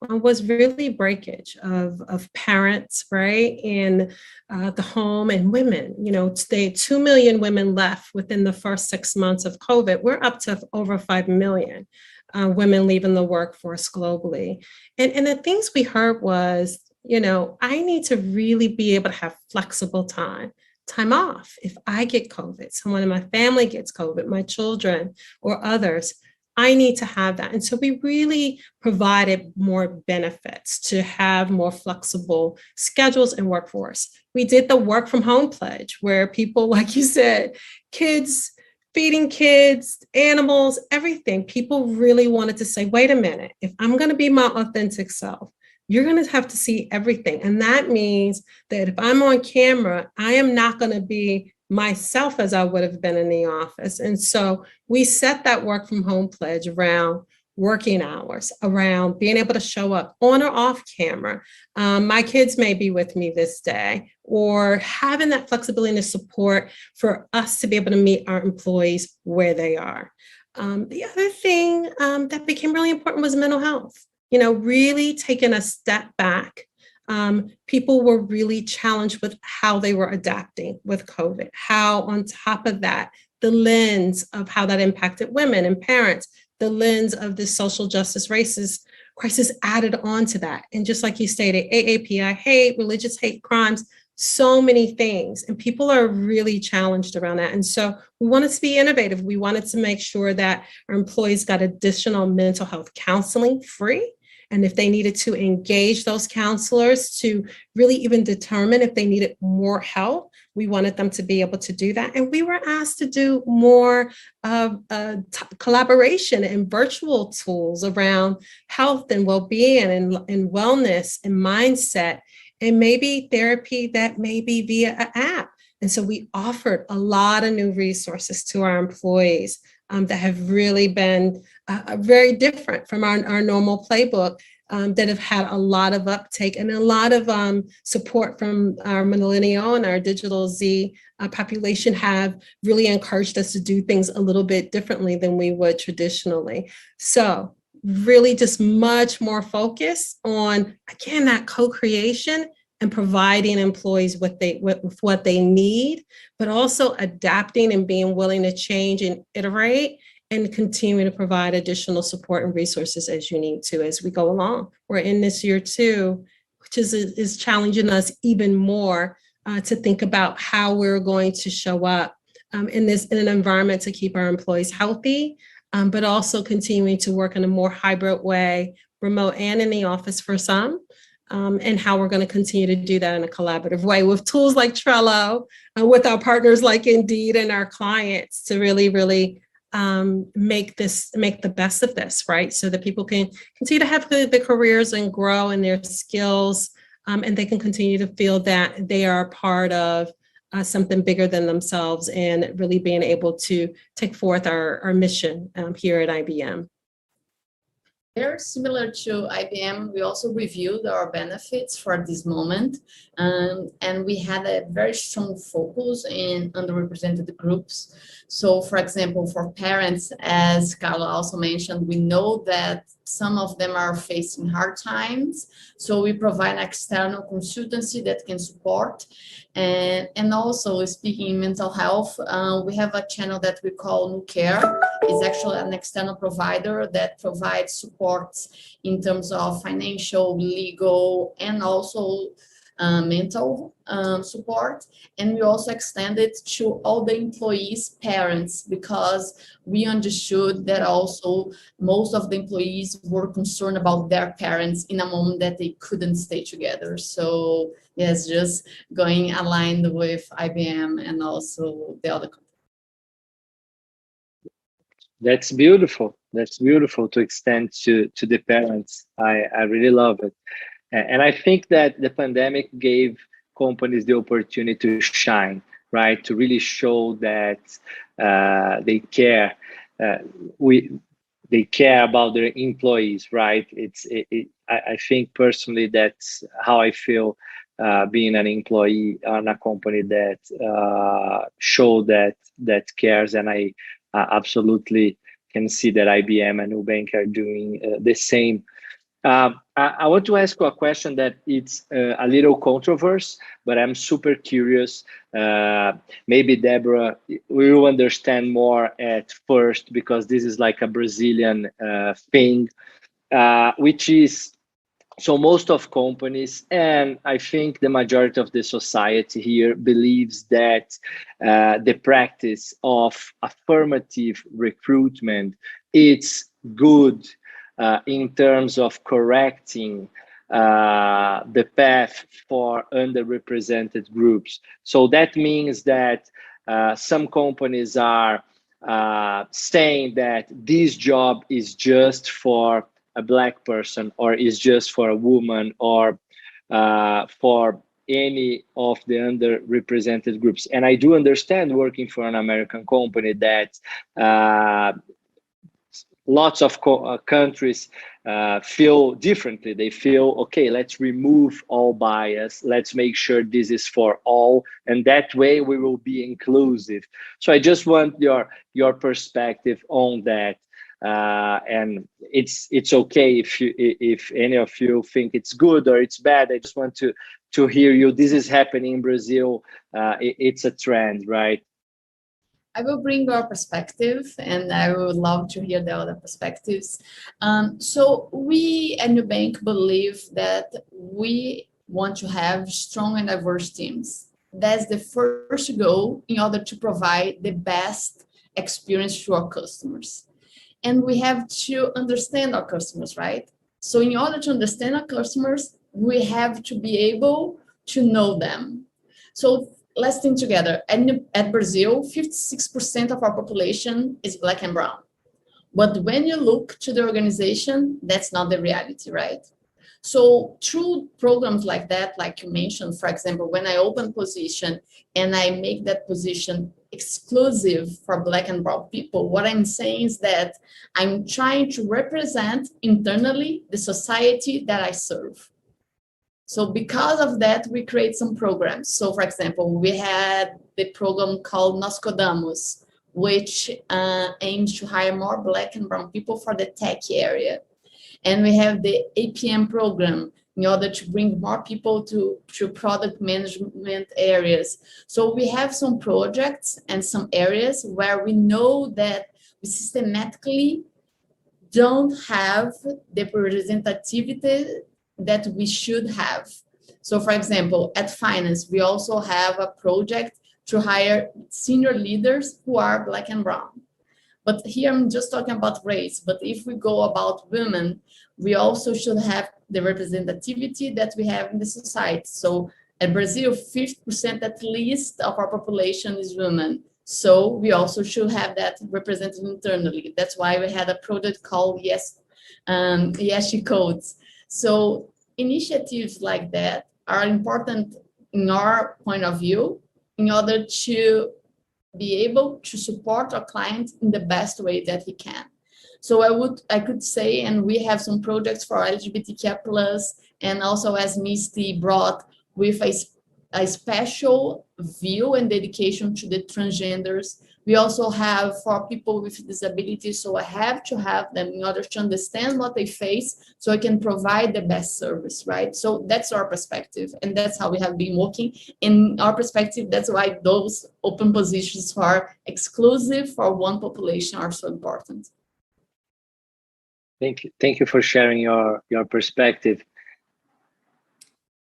was really breakage of parents, right, in the home, and women. Today, 2 million women left within the first 6 months of COVID. We're up to over 5 million women leaving the workforce globally. And the things we heard was, I need to really be able to have flexible time off. If I get COVID, someone in my family gets COVID, my children or others, I need to have that. And so we really provided more benefits to have more flexible schedules and workforce. We did the work from home pledge, where people, like you said, kids, feeding kids, animals, everything. People really wanted to say, wait a minute, if I'm going to be my authentic self, you're going to have to see everything. And that means that if I'm on camera, I am not going to be myself as I would have been in the office. And so we set that work from home pledge around working hours, around being able to show up on or off camera. My kids may be with me this day, or having that flexibility and support for us to be able to meet our employees where they are. The other thing that became really important was mental health. You know, really taking a step back. People were really challenged with how they were adapting with COVID, how on top of that, the lens of how that impacted women and parents, the lens of the social justice crisis added on to that. And just like you stated, AAPI hate, religious hate crimes, so many things. And people are really challenged around that. And so we wanted to be innovative. We wanted to make sure that our employees got additional mental health counseling free. And if they needed to engage those counselors to really even determine if they needed more help, we wanted them to be able to do that. And we were asked to do more of collaboration and virtual tools around health and well-being and wellness and mindset, and maybe therapy that may be via an app. And so we offered a lot of new resources to our employees that have really been very different from our normal playbook, that have had a lot of uptake and a lot of support from our millennial and our digital Z population have really encouraged us to do things a little bit differently than we would traditionally. So really just much more focus on, again, that co-creation and providing employees with what they need, but also adapting and being willing to change and iterate and continuing to provide additional support and resources as you need to as we go along. We're in this year too, which is challenging us even more to think about how we're going to show up in an environment to keep our employees healthy, but also continuing to work in a more hybrid way, remote and in the office for some, and how we're going to continue to do that in a collaborative way with tools like Trello, with our partners like Indeed and our clients to really make the best of this, right? So that people can continue to have the careers and grow in their skills, and they can continue to feel that they are a part of something bigger than themselves, and really being able to take forth our mission here at IBM. Very similar to IBM, we also reviewed our benefits for this moment, and we had a very strong focus in underrepresented groups. So, for example, for parents, as Carla also mentioned, we know that some of them are facing hard times, so we provide an external consultancy that can support. And also, speaking mental health, we have a channel that we call New Care. It's actually an external provider that provides support in terms of financial, legal, and also mental support. And we also extended to all the employees' parents, because we understood that also most of the employees were concerned about their parents in a moment that they couldn't stay together. So yes, just going aligned with IBM and also the other companies. That's beautiful. That's beautiful to extend to the parents. I really love it. And I think that the pandemic gave companies the opportunity to shine, right? To really show that they care. They care about their employees, right? I think personally that's how I feel being an employee on a company that show that cares, and I absolutely can see that IBM and Nubank are doing the same. I want to ask you a question that it's a little controversial, but I'm super curious. Maybe Deborah will understand more at first, because this is like a Brazilian thing, which is, so most of companies, and I think the majority of the society here, believes that the practice of affirmative recruitment, it's good in terms of correcting the path for underrepresented groups. So that means that some companies are saying that this job is just for a Black person, or is just for a woman, or for any of the underrepresented groups. And I do understand, working for an American company, that lots of countries feel differently. They feel, okay, let's remove all bias. Let's make sure this is for all. And that way we will be inclusive. So I just want your perspective on that. And it's okay if any of you think it's good or it's bad. I just want to hear you. This is happening in Brazil. It's a trend, right? I will bring your perspective, and I would love to hear the other perspectives. So we at Nubank believe that we want to have strong and diverse teams. That's the first goal in order to provide the best experience to our customers. And we have to understand our customers, right? So in order to understand our customers, we have to be able to know them. So let's think together. At Brazil, 56% of our population is Black and brown. But when you look to the organization, that's not the reality, right? So through programs like that, like you mentioned, for example, when I open position and I make that position exclusive for Black and brown people, what I'm saying is that I'm trying to represent internally the society that I serve. So because of that, we create some programs. So for example, we had the program called Nós Codamos, which aims to hire more Black and brown people for the tech area. And we have the APM program in order to bring more people to product management areas. So we have some projects and some areas where we know that we systematically don't have the representativity that we should have. So for example, at finance, we also have a project to hire senior leaders who are Black and brown. But here I'm just talking about race. But if we go about women, we also should have the representativity that we have in the society. So at Brazil, 50% at least of our population is women. So we also should have that represented internally. That's why we had a project called Yes She Codes. So initiatives like that are important in our point of view in order to be able to support our client in the best way that he can. So I could say, and we have some projects for LGBTQ+, and also as Misty brought with a special view and dedication to the transgenders. We also have for people with disabilities, so I have to have them in order to understand what they face so I can provide the best service, right? So that's our perspective, and that's how we have been working. In our perspective, that's why those open positions for exclusive for one population are so important. Thank you for sharing your perspective.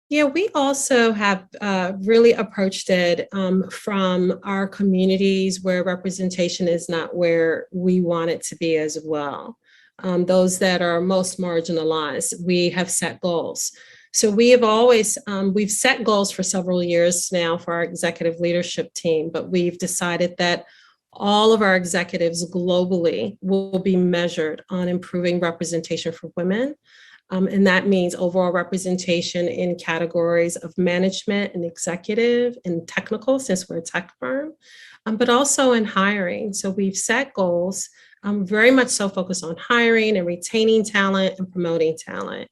Yeah, we also have really approached it from our communities where representation is not where we want it to be as well. Those that are most marginalized, we have set goals. So we have always, we've set goals for several years now for our executive leadership team, but we've decided that all of our executives globally will be measured on improving representation for women. And that means overall representation in categories of management and executive and technical, since we're a tech firm, but also in hiring. So we've set goals, very much so focused on hiring and retaining talent and promoting talent.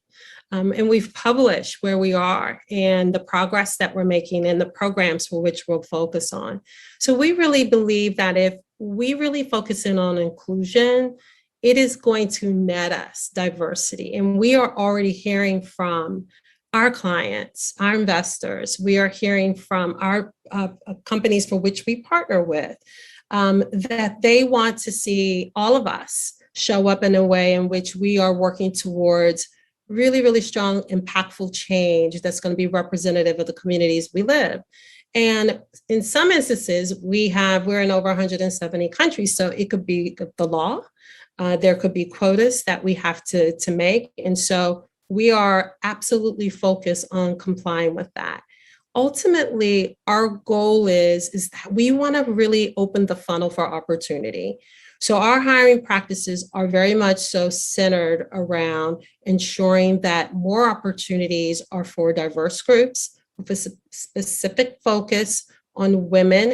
And we've published where we are and the progress that we're making and the programs for which we'll focus on. So we really believe that if we really focus in on inclusion, it is going to net us diversity. And we are already hearing from our clients, our investors. We are hearing from our companies for which we partner with, that they want to see all of us show up in a way in which we are working towards really, really strong, impactful change that's going to be representative of the communities we live. And in some instances, we're in over 170 countries, so it could be the law. There could be quotas that we have to make. And so we are absolutely focused on complying with that. Ultimately, our goal is that we want to really open the funnel for opportunity. So our hiring practices are very much so centered around ensuring that more opportunities are for diverse groups with a specific focus on women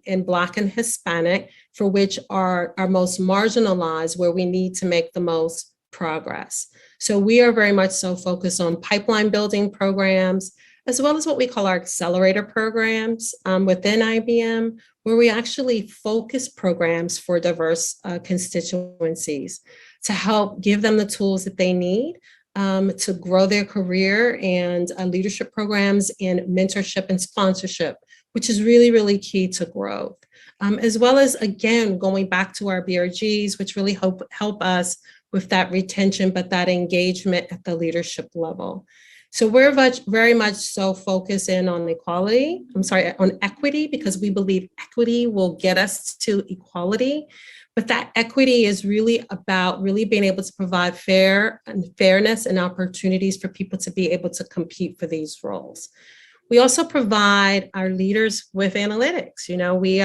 and Black and Hispanic, for which are most marginalized, where we need to make the most progress. So we are very much so focused on pipeline building programs, as well as what we call our accelerator programs within IBM, where we actually focus programs for diverse constituencies to help give them the tools that they need to grow their career, and leadership programs and mentorship and sponsorship, which is really, really key to growth. As well as, again, going back to our BRGs, which really help us with that retention, but that engagement at the leadership level. So we're very much so focused in on on equity, because we believe equity will get us to equality. But that equity is really about really being able to provide fairness and opportunities for people to be able to compete for these roles. We also provide our leaders with analytics. We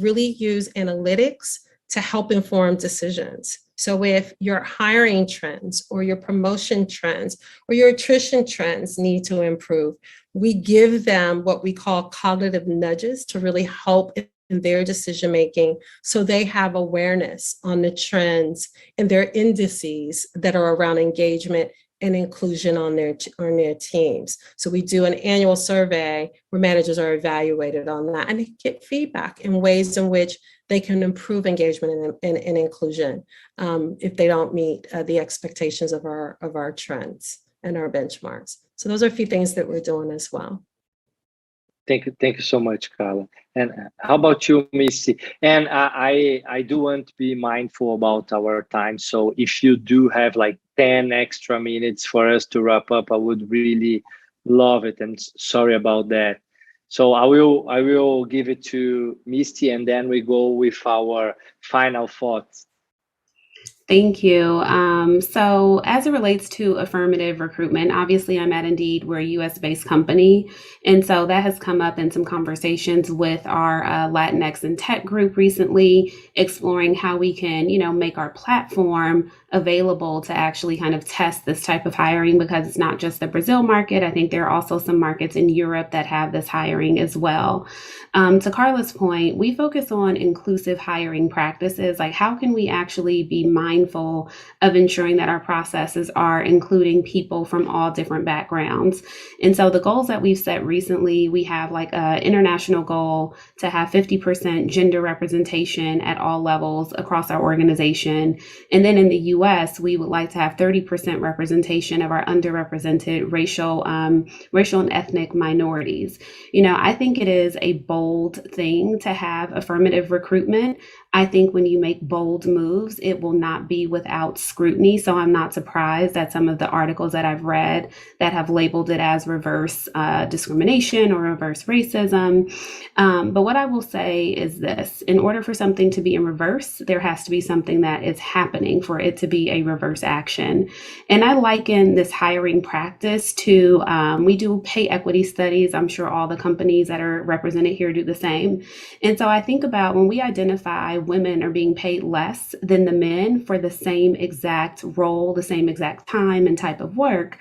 really use analytics to help inform decisions. So if your hiring trends or your promotion trends or your attrition trends need to improve, we give them what we call cognitive nudges to really help in their decision-making, so they have awareness on the trends and their indices that are around engagement and inclusion on their teams. So we do an annual survey where managers are evaluated on that, and they get feedback in ways in which they can improve engagement and inclusion if they don't meet the expectations of our trends and our benchmarks. So those are a few things that we're doing as well. Thank you so much, Carla. And how about you, Misty? And I do want to be mindful about our time. So if you do have like 10 extra minutes for us to wrap up, I would really love it. And sorry about that. So I will give it to Misty, and then we go with our final thoughts. Thank you. So as it relates to affirmative recruitment, obviously I'm at Indeed, we're a US-based company. And so that has come up in some conversations with our Latinx and tech group recently, exploring how we can, make our platform available to actually kind of test this type of hiring, because it's not just the Brazil market. I think there are also some markets in Europe that have this hiring as well. To Carla's point, we focus on inclusive hiring practices. Like, how can we actually be mindful of ensuring that our processes are including people from all different backgrounds? And so the goals that we've set recently, we have like an international goal to have 50% gender representation at all levels across our organization. And then in the US, we would like to have 30% representation of our underrepresented racial and ethnic minorities. I think it is a bold thing to have affirmative recruitment. I think when you make bold moves, it will not be without scrutiny. So I'm not surprised that some of the articles that I've read that have labeled it as reverse discrimination or reverse racism. But what I will say is this: in order for something to be in reverse, there has to be something that is happening for it to be a reverse action. And I liken this hiring practice to, we do pay equity studies. I'm sure all the companies that are represented here do the same. And so I think about when we identify women are being paid less than the men for the same exact role, the same exact time and type of work,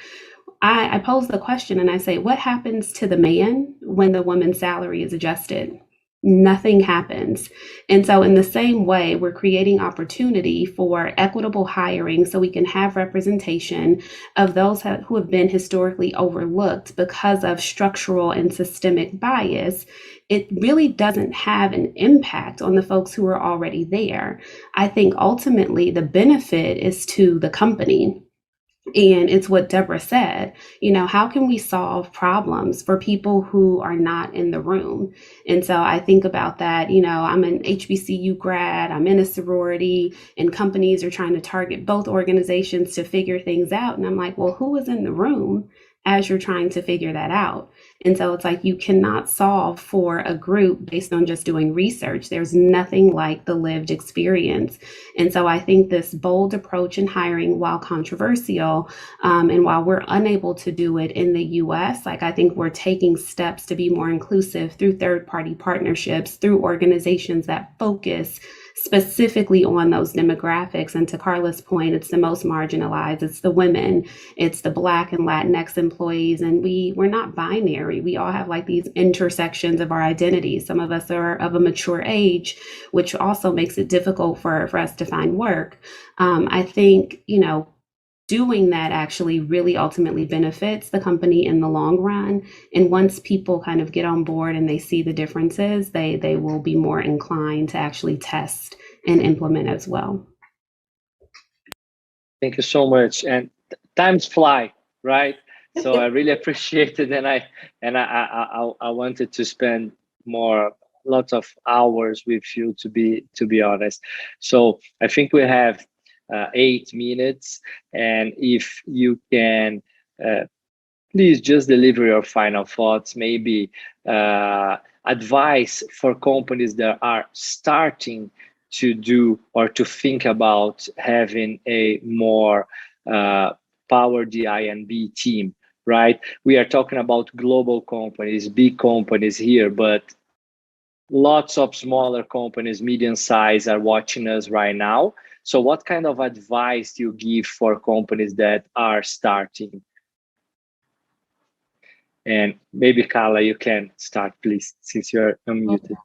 I pose the question and I say, what happens to the man when the woman's salary is adjusted? Nothing happens. And so in the same way, we're creating opportunity for equitable hiring so we can have representation of those who have been historically overlooked because of structural and systemic bias. It really doesn't have an impact on the folks who are already there. I think ultimately the benefit is to the company. And it's what Deborah said, how can we solve problems for people who are not in the room? And so I think about that, I'm an HBCU grad, I'm in a sorority, and companies are trying to target both organizations to figure things out. And I'm like, well, who is in the room as you're trying to figure that out? And so it's like, you cannot solve for a group based on just doing research. There's nothing like the lived experience. And so I think this bold approach in hiring, while controversial, and while we're unable to do it in the US, I think we're taking steps to be more inclusive through third-party partnerships, through organizations that focus specifically on those demographics. And to Carla's point, it's the most marginalized. It's the women, it's the Black and Latinx employees. And we're not binary. We all have like these intersections of our identities. Some of us are of a mature age, which also makes it difficult for us to find work. I think, doing that actually really ultimately benefits the company in the long run. And once people kind of get on board and they see the differences, they will be more inclined to actually test and implement as well. Thank you so much. And times fly, right? So I really appreciate it, and I wanted to spend lots of hours with you, to be honest. So I think we have 8 minutes, and if you can please just deliver your final thoughts, maybe advice for companies that are starting to do or to think about having a more Power DI and B team, right? We are talking about global companies, big companies here, but lots of smaller companies, medium size, are watching us right now. So what kind of advice do you give for companies that are starting? And maybe Carla, you can start, please, since you're unmuted.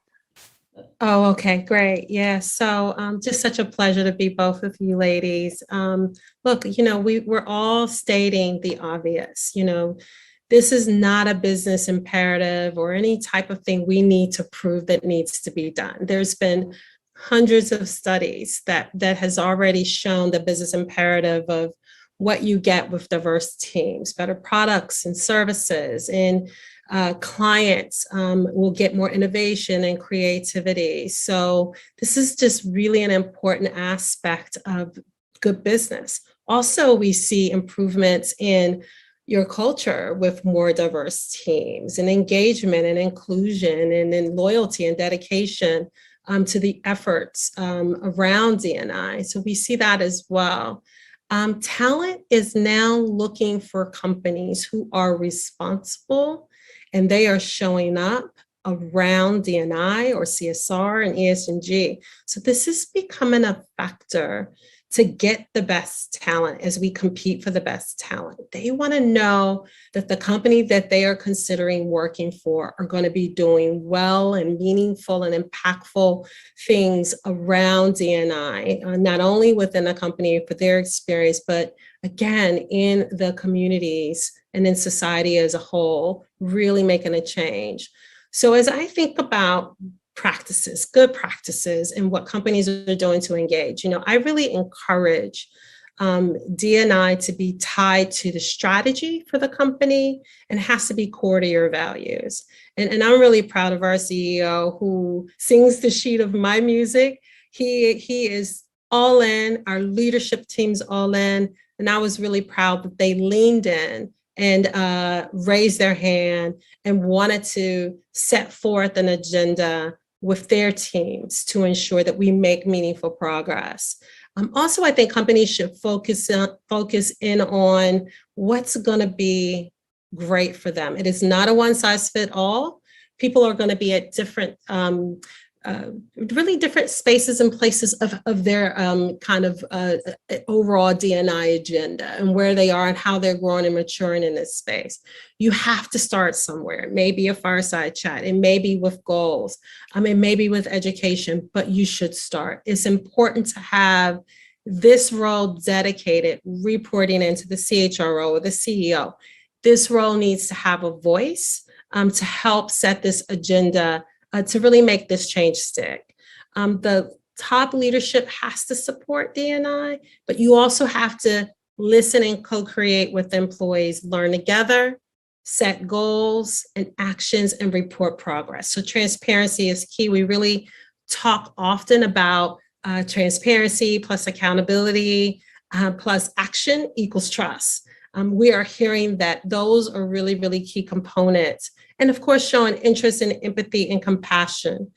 Oh, okay, great. Yeah, so just such a pleasure to be both of you ladies. Look, we're all stating the obvious. This is not a business imperative or any type of thing we need to prove that needs to be done. There's been hundreds of studies that has already shown the business imperative of what you get with diverse teams, better products and services, and clients will get more innovation and creativity. So this is just really an important aspect of good business. Also, we see improvements in your culture with more diverse teams, and engagement and inclusion, and in loyalty and dedication to the efforts around D&I. So we see that as well. Talent is now looking for companies who are responsible, and they are showing up around D&I or CSR and ESG. So this is becoming a factor to get the best talent as we compete for the best talent. They want to know that the company that they are considering working for are going to be doing well and meaningful and impactful things around D&I, not only within the company for their experience, but again, in the communities and in society as a whole, really making a change. So as I think about practices, good practices, and what companies are doing to engage, I really encourage D&I to be tied to the strategy for the company, and has to be core to your values. And I'm really proud of our CEO, who sings the sheet of my music. He is all in, our leadership team's all in, and I was really proud that they leaned in and raised their hand and wanted to set forth an agenda with their teams to ensure that we make meaningful progress. Also, I think companies should focus in on what's going to be great for them. It is not a one size fit all. People are going to be at different, really different spaces and places of their overall D&I agenda, and where they are and how they're growing and maturing in this space. You have to start somewhere. It may be a fireside chat. It may be with goals. It may be with education, but you should start. It's important to have this role dedicated, reporting into the CHRO or the CEO. This role needs to have a voice to help set this agenda, to really make this change stick. The top leadership has to support D&I, but you also have to listen and co-create with employees, learn together, set goals and actions, and report progress. So transparency is key. We really talk often about transparency plus accountability plus action equals trust. We are hearing that those are really, really key components. And of course, showing interest and empathy and compassion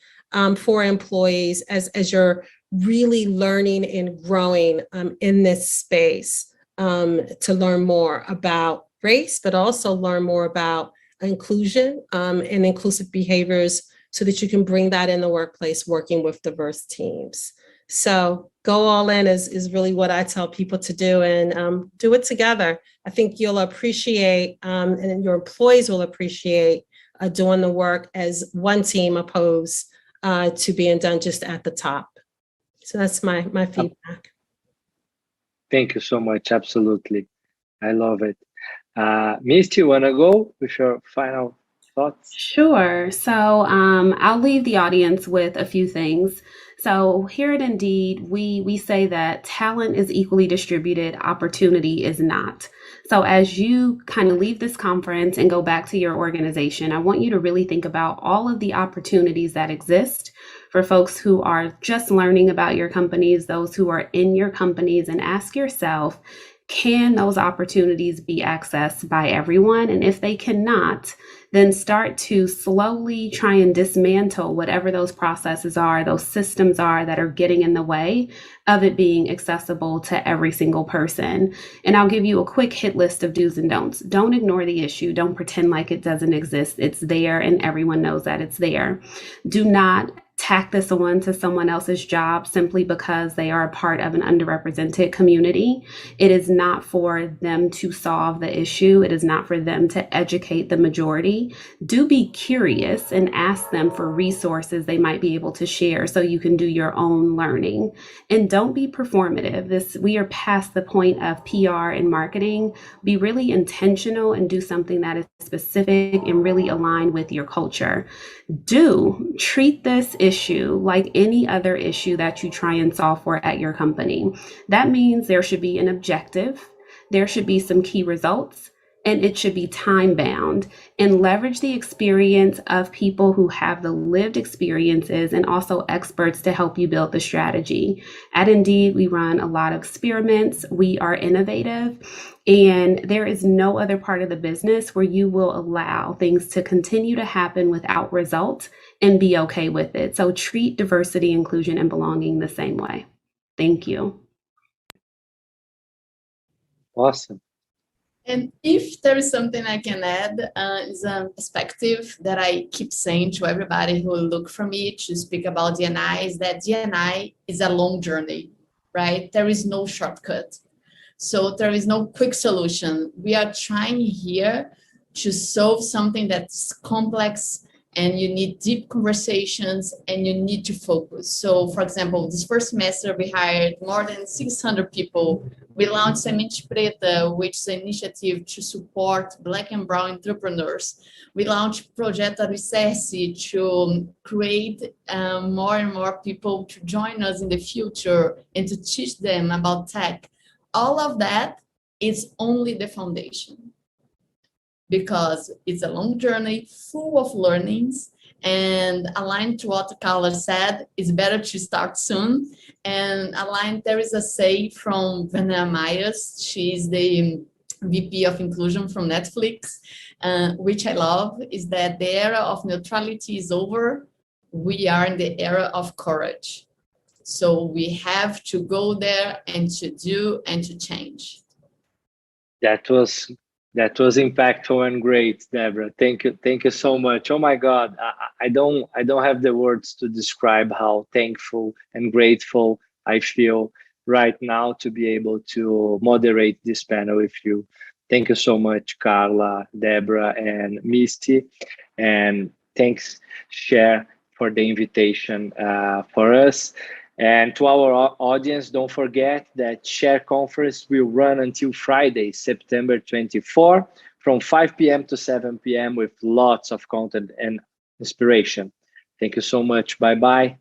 for employees as you're really learning and growing in this space, to learn more about race, but also learn more about inclusion and inclusive behaviors, so that you can bring that in the workplace, working with diverse teams. So go all in is really what I tell people to do, and do it together. I think you'll appreciate, and your employees will appreciate doing the work as one team opposed to being done just at the top. So that's my feedback. Thank you so much. Absolutely. I love it. Misty, you want to go with your final thoughts? Sure. So I'll leave the audience with a few things. So here at Indeed, we say that talent is equally distributed, opportunity is not. So as you kind of leave this conference and go back to your organization, I want you to really think about all of the opportunities that exist for folks who are just learning about your companies, those who are in your companies, and ask yourself, can those opportunities be accessed by everyone? And if they cannot, then start to slowly try and dismantle whatever those processes are, those systems are that are getting in the way of it being accessible to every single person. And I'll give you a quick hit list of do's and don'ts. Don't ignore the issue. Don't pretend like it doesn't exist. It's there and everyone knows that it's there. Do not tack this on to someone else's job simply because they are a part of an underrepresented community. It is not for them to solve the issue. It is not for them to educate the majority. Do be curious and ask them for resources they might be able to share so you can do your own learning. And don't be performative. We are past the point of PR and marketing. Be really intentional and do something that is specific and really aligned with your culture. Do treat this issue like any other issue that you try and solve for at your company. That means there should be an objective, there should be some key results, and it should be time bound, and leverage the experience of people who have the lived experiences and also experts to help you build the strategy. At Indeed, we run a lot of experiments. We are innovative, and there is no other part of the business where you will allow things to continue to happen without result and be okay with it. So treat diversity, inclusion, and belonging the same way. Thank you. Awesome. And if there is something I can add, is a perspective that I keep saying to everybody who look for me to speak about D&I, is that D&I is a long journey, right? There is no shortcut. So there is no quick solution. We are trying here to solve something that's complex, and you need deep conversations and you need to focus. So for example, this first semester we hired more than 600 people. We launched Semente Preta, which is an initiative to support Black and Brown entrepreneurs. We launched Projeto Alicerce to create more and more people to join us in the future and to teach them about tech. All of that is only the foundation, because it's a long journey full of learnings, and aligned to what Carla said, it's better to start soon. And aligned, there is a say from Venha. She's the VP of Inclusion from Netflix, which I love, is that the era of neutrality is over. We are in the era of courage. So we have to go there and to do and to change. That was impactful and great, Deborah. Thank you so much. Oh my God, I don't have the words to describe how thankful and grateful I feel right now to be able to moderate this panel with you. Thank you so much, Carla, Deborah, and Misty, and thanks, Cher, for the invitation for us. And to our audience, don't forget that Share Conference will run until Friday, September 24, from 5 p.m. to 7 p.m. with lots of content and inspiration. Thank you so much. Bye-bye.